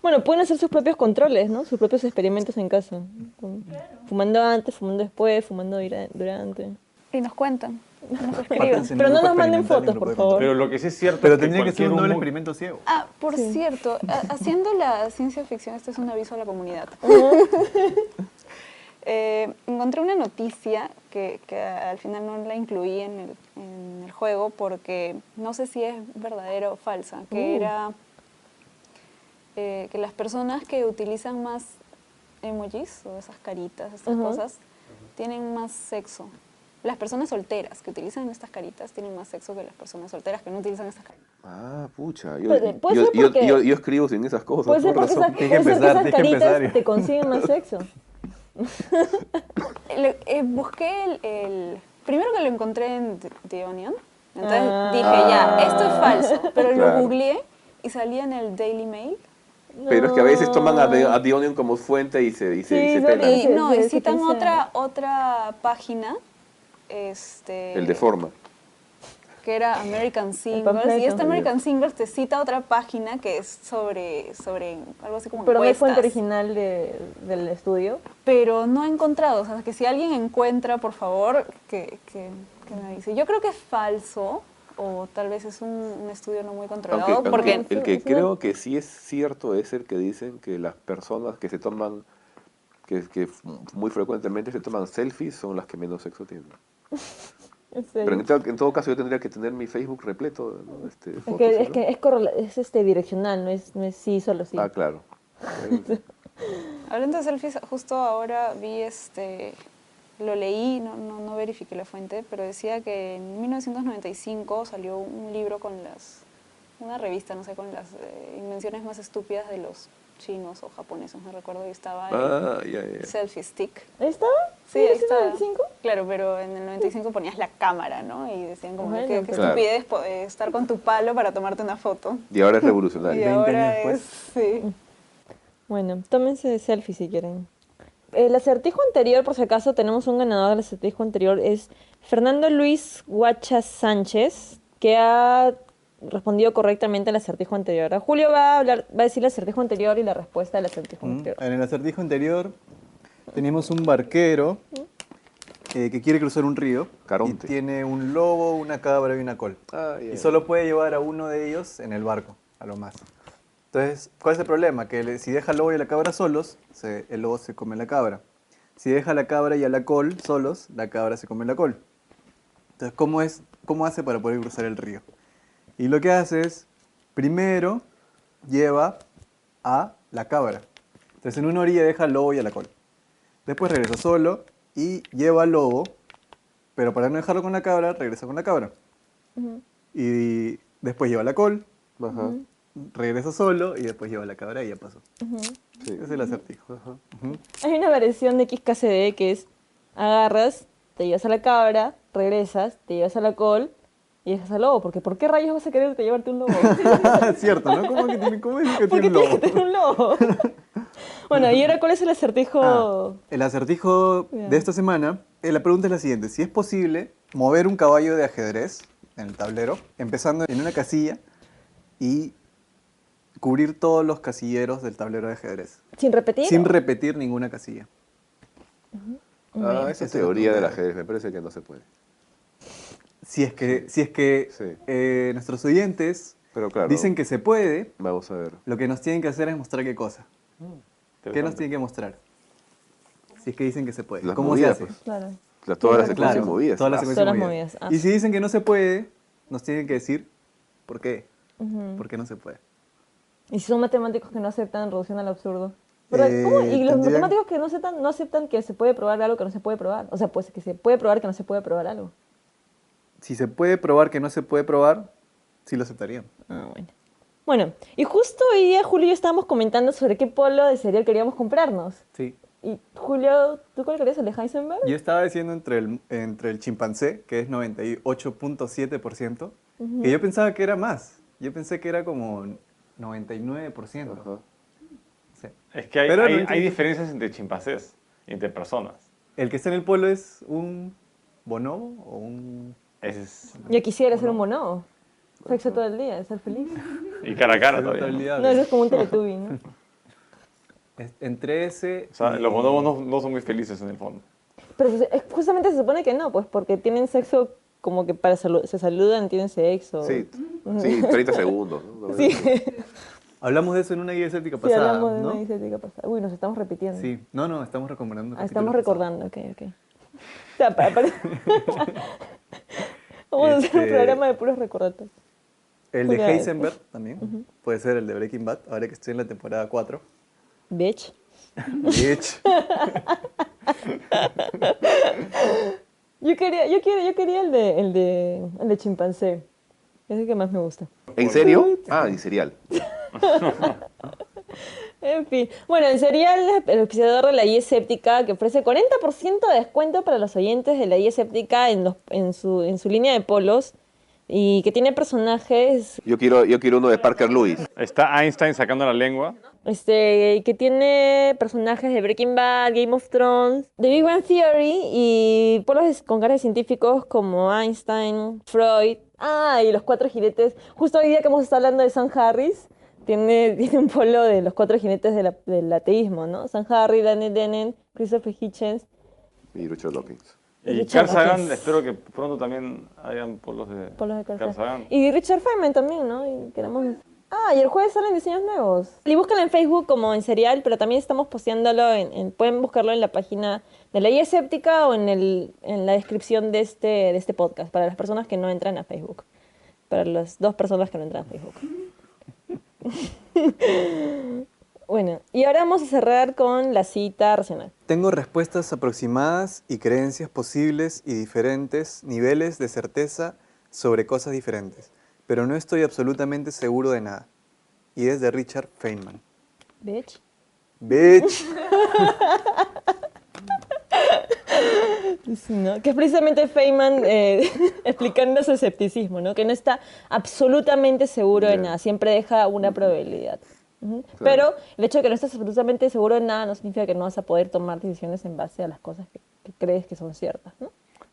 Bueno, pueden hacer sus propios controles, ¿no? Sus propios experimentos en casa. Fumando antes, fumando después, fumando durante. Y nos cuentan. nos escriban. Pártanse en Pero un no grupo nos manden experimental y fotos, lo por puede favor. contar. Pero lo que sí es cierto Pero es que tendría que ser cualquier un doble humo- experimento ciego. Ah, por cierto, haciendo la ciencia ficción, este es un aviso a la comunidad. Encontré una noticia que al final no la incluí en el juego porque no sé si es verdadera o falsa, que era que las personas que utilizan más emojis o esas caritas, estas cosas, tienen más sexo. Las personas solteras que utilizan estas caritas tienen más sexo que las personas solteras que no utilizan estas caritas. Ah, pucha. Puede ser porque- Yo escribo sin esas cosas. Puede ser por porque razón. esas, Tienes que puede ser que empezar, esas tienes que caritas empezar. te consiguen más sexo. Busqué primero que lo encontré en The Onion, entonces Ah. dije ya, esto es falso, pero Claro. lo googleé y salía en el Daily Mail. Pero es que a veces toman a The Onion como fuente y se Sí, pelan. sí. Y no, y se citan quise- otra página, El de forma. que era American Singles, panfleto. y este American Singles te cita otra página que es sobre algo así como Pero no hay fuente encuestas. original del estudio. Pero no he encontrado, o sea, que si alguien encuentra, por favor, que me avise. Yo creo que es falso, o tal vez es un estudio no muy controlado, Aunque porque el que es una- creo que sí es cierto es el que dicen que las personas que se toman, muy frecuentemente se toman selfies, son las que menos sexo tienen. En Pero serio. en todo caso yo tendría que tener mi Facebook repleto, ¿no? Es fotos, que, es ¿no? que es direccional, no es sí, solo sí. Ah, claro. hablando de selfies, justo ahora vi lo leí, no verifiqué la fuente, pero decía que en 1995 salió un libro una revista, no sé, con las invenciones más estúpidas de los chinos o japoneses, no recuerdo, y estaba Ah, ya, el ya. selfie stick. ¿Ahí está? Sí, ahí ¿Es el está. 95? Claro, pero en el 95 ponías la cámara, ¿no? Y decían como, Bueno, qué pero- estupidez estar con tu palo para tomarte una foto. Y ahora es Y revolucionario. 20 ahora años es, sí. Bueno, tómense selfie si quieren. El acertijo anterior, por si acaso, tenemos un ganador del acertijo anterior, es Fernando Luis Guacha Sánchez, que ha respondido correctamente al acertijo anterior. Ahora Julio va a decir el acertijo anterior y la respuesta del acertijo anterior. En el acertijo anterior teníamos un barquero que quiere cruzar un río Caronte. y tiene un lobo, una cabra y una col. Ah, ya. Y solo puede llevar a uno de ellos en el barco, a lo más. Entonces, ¿cuál es el problema? Que si deja al lobo y a la cabra solos, el lobo se come la cabra. Si deja a la cabra y a la col solos, la cabra se come la col. Entonces, ¿cómo hace para poder cruzar el río? Y lo que hace es, primero lleva a la cabra. Entonces, en una orilla deja al lobo y a la col. Después regresa solo y lleva al lobo, pero para no dejarlo con la cabra, regresa con la cabra. Y después lleva la col, Ajá. regresa solo y después lleva la cabra y ya pasó. Sí. Ese es el acertijo. Ujú. Hay una versión de XKCD que es agarras, te llevas a la cabra, regresas, te llevas a la col y dejas al lobo. Porque ¿por qué rayos vas a querer llevarte un lobo? Cierto, ¿no? ¿Cómo es que ¿Por tiene qué un tienes lobo? que tener un lobo? Bueno, y ahora ¿cuál es el acertijo? El acertijo Ya. de esta semana, la pregunta es la siguiente. Si es posible mover un caballo de ajedrez en el tablero, empezando en una casilla y cubrir todos los casilleros del tablero de ajedrez, ¿Sin repetir? sin repetir ninguna casilla. Esa Esa es teoría la del pregunta. ajedrez, me parece que no se puede. Si es que Sí. nuestros oyentes Pero claro, dicen que se puede, vamos a ver. lo que nos tienen que hacer es mostrar qué cosa. ¿Qué nos tienen que mostrar? Si es que dicen que se puede. Las ¿Cómo movidas, se hace? pues. Claro. Todas las Claro, secuencias movidas. Todas las Ah, secuencias Todas las movidas. movidas. Ah. Y si dicen que no se puede, nos tienen que decir por qué. Ujú. ¿Por qué no se puede? Y si son matemáticos que no aceptan reducción al absurdo. ¿Verdad? Eh, ¿Cómo? Y los tendrían- matemáticos que no aceptan que se puede probar algo que no se puede probar. O sea, pues que se puede probar que no se puede probar algo. Si se puede probar que no se puede probar, sí lo aceptarían. Ah, bueno. Bueno, y justo hoy día Julio y yo estábamos comentando sobre qué polo de cereal queríamos comprarnos. Sí. Y Julio, ¿tú cuál querías? ¿El de Heisenberg? Yo estaba diciendo entre el chimpancé, que es 98.7%, que yo pensaba que era más. Yo pensé que era como 99%. Ajá. Sí. Es que hay, Pero hay- no hay entiendo. diferencias entre chimpancés y entre personas. El que está en el polo es un bonobo o un... Ese es, Yo quisiera ser un bonobo. Sexo todo el día, ser feliz. y cara a cara Pero todavía. ¿no? habilidades. No, eso es como un Teletubby, ¿no? Entre ese... O sea, y- los bonobos no son muy felices en el fondo. Pero justamente se supone que no, pues porque tienen sexo como que se saludan, tienen sexo. Sí, sí, 30 segundos. ¿no? Sí. Hablamos de eso en una guía escéptica Sí, pasada, hablamos de ¿no? una estética pasada. Uy, nos estamos repitiendo. Sí, no, estamos recomendando. Estamos capítulos pasados. recordando, ok. O sea, vamos a hacer un programa de puros recordatorios. El de Pura- Heisenberg también. Puede ser el de Breaking Bad, ahora que estoy en la temporada 4. Bitch. Bitch. Yo quería el de chimpancé. Es el que más me gusta. ¿En serio? Ah, y serial. En fin. Bueno, en Serial, el auspiciador de la guía escéptica, que ofrece 40% de descuento para los oyentes de la guía escéptica en su línea de polos, y que tiene personajes Yo quiero uno de Parker Lewis. Está Einstein sacando la lengua. que tiene personajes de Breaking Bad, Game of Thrones, The Big Bang Theory y polos con caras de científicos como Einstein, Freud. Ah, y los cuatro jinetes. Justo hoy día que hemos estado hablando de Sam Harris, tiene un polo de los cuatro jinetes del ateísmo, ¿no? Sam Harris, Daniel Dennett, Christopher Hitchens. Y Richard Dawkins. Y Richard Carl Sagan, Dawkins. espero que pronto también hayan polos de Carl Carl Sagan. Sagan. Y Richard Feynman también, ¿no? Y y el jueves salen diseños nuevos. Y búscalo en Facebook como en Serial, pero también estamos posteándolo pueden buscarlo en la página de la guía escéptica o en la descripción de este podcast, para las personas que no entran a Facebook. Para las 2 personas que no entran a Facebook. Bueno, y ahora vamos a cerrar con la cita racional. Tengo respuestas aproximadas y creencias posibles y diferentes niveles de certeza sobre cosas diferentes, pero no estoy absolutamente seguro de nada. Y es de Richard Feynman. Bitch. Bitch. Sí, ¿no? Que es precisamente Feynman explicando su escepticismo, ¿no? Que no está absolutamente seguro de Ya. nada, siempre deja una probabilidad. Ujú. Claro. Pero el hecho de que no estés absolutamente seguro de nada no significa que no vas a poder tomar decisiones en base a las cosas que crees que son ciertas, ¿no?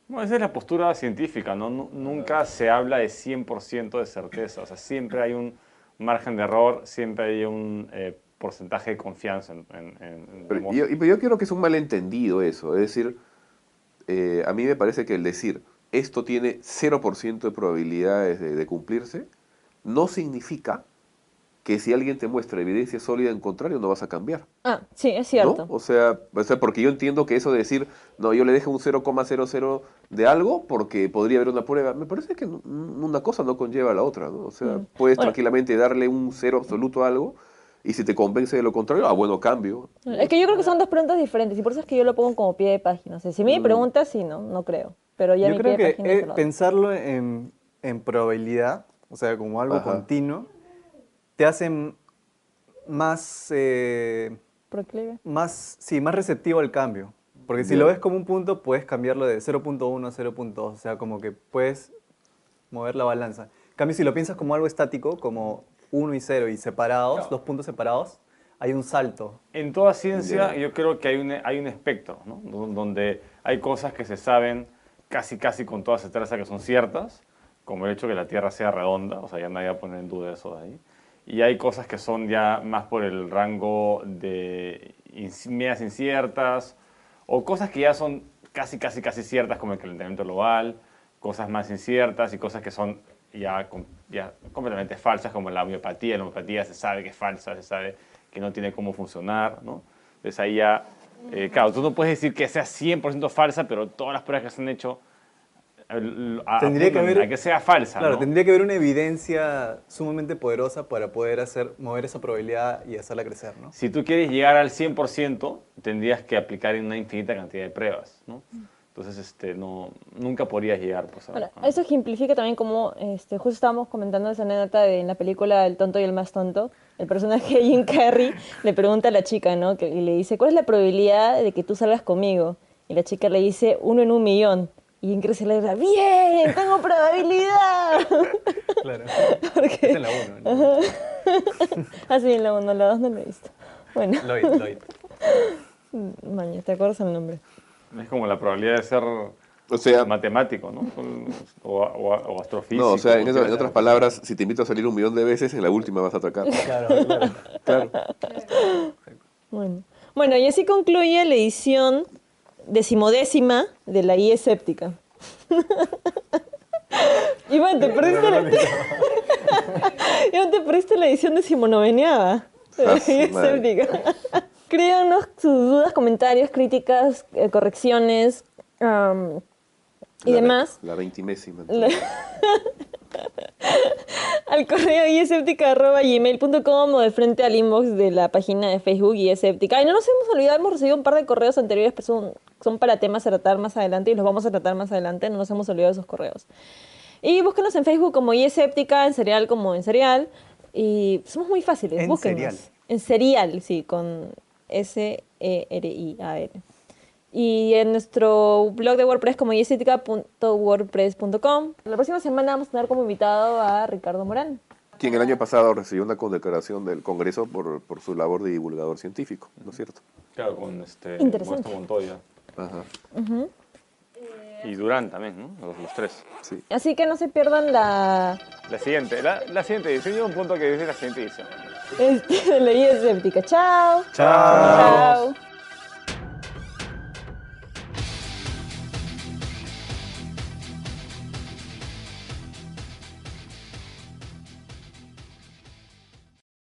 Bueno, esa es la postura científica, ¿no? Nunca se habla de 100% de certeza, o sea, siempre hay un margen de error, siempre hay un porcentaje de confianza Pero yo creo que es un malentendido eso. Es decir, a mí me parece que el decir esto tiene 0% de probabilidades de cumplirse, no significa que si alguien te muestra evidencia sólida en contrario no vas a cambiar. Ah, sí, es cierto. ¿No? O sea, porque yo entiendo que eso de decir, no, yo le dejo un 0,00 de algo porque podría haber una prueba, me parece que una cosa no conlleva a la otra, ¿no? O sea, puedes Bueno. tranquilamente darle un 0 absoluto a algo y si te convence de lo contrario, bueno, cambio. Es que yo creo que son 2 preguntas diferentes y por eso es que yo lo pongo como pie de página. O sea, si me preguntas, sí, no creo. Pero ya Yo mi creo pie de que página se lo doy. pensarlo en probabilidad, o sea, como algo Ajá. continuo, te hace más, Proclive. más receptivo al cambio. Porque si Ya. lo ves como un punto, puedes cambiarlo de 0.1 a 0.2. O sea, como que puedes mover la balanza. En cambio, si lo piensas como algo estático, como 1 y 0 y separados, 2 puntos separados, hay un salto. En toda ciencia Ya. yo creo que hay un espectro, ¿no? Donde hay cosas que se saben casi con toda certeza que son ciertas, como el hecho de que la Tierra sea redonda, o sea, ya nadie va a poner en duda eso de ahí. Y hay cosas que son ya más por el rango de medias inciertas, o cosas que ya son casi ciertas, como el calentamiento global, cosas más inciertas y cosas que son ya completamente falsas, como la homeopatía. La homeopatía se sabe que es falsa, se sabe que no tiene cómo funcionar, ¿no? Entonces ahí ya, claro, tú no puedes decir que sea 100% falsa, pero todas las pruebas que se han hecho Tendría que haber, a que sea falsa, claro, ¿no? tendría que haber una evidencia sumamente poderosa para poder mover esa probabilidad y hacerla crecer, ¿no? Si tú quieres llegar al 100%, tendrías que aplicar en una infinita cantidad de pruebas, ¿no? Entonces, nunca podrías llegar, pues, Bueno, eso ejemplifica también como, justo estábamos comentando esa anécdota en la película El tonto y el más tonto. El personaje de Jim Carrey le pregunta a la chica, ¿no? Y le dice, ¿cuál es la probabilidad de que tú salgas conmigo? Y la chica le dice, 1 en 1.000.000. Y Jim Carrey se le dice, ¡bien! ¡Tengo probabilidad! Claro. Porque- Es en la 1, ¿no? Así en la 1, la 2 no lo he visto. Bueno, Lloyd. maña, ¿te acuerdas el nombre? Es como la probabilidad de ser O sea, matemático, ¿no? O astrofísico. no, o sea, en o otras palabras, si te invito a salir 1.000.000 de veces, en la última vas a atracar. Claro. Claro. Bueno, y así concluye la edición 10ª de la guía escéptica. Iván, te perdiste la... Iván, te perdiste la edición decimonoveneada de la Ah, su guía madre. escéptica. Escríbanos sus dudas, comentarios, críticas, correcciones y demás. La 20ª. La- al correo guiaescéptica@gmail.com o de frente al inbox de la página de Facebook Guía Escéptica. Y no nos hemos olvidado, hemos recibido un par de correos anteriores, pero son para temas a tratar más adelante y los vamos a tratar más adelante. No nos hemos olvidado de esos correos. Y búsquenos en Facebook como Guía Escéptica, en Serial como en Serial. Y somos muy fáciles, En búsquenos. Serial. En Serial, sí, con SERIAL. Y en nuestro blog de WordPress como guiaescéptica.wordpress.com. La próxima semana vamos a tener como invitado a Ricardo Morán. Quien el año pasado recibió una condecoración del Congreso por su labor de divulgador científico, ¿no es cierto? Claro, con Interesante. Modesto Montoya. Ajá. Y Durán también, ¿no? Los tres. Sí. Así que no se pierdan la La siguiente edición, llega un punto que dice la siguiente edición. de la Guía Escéptica. Chao. Chao. Chao.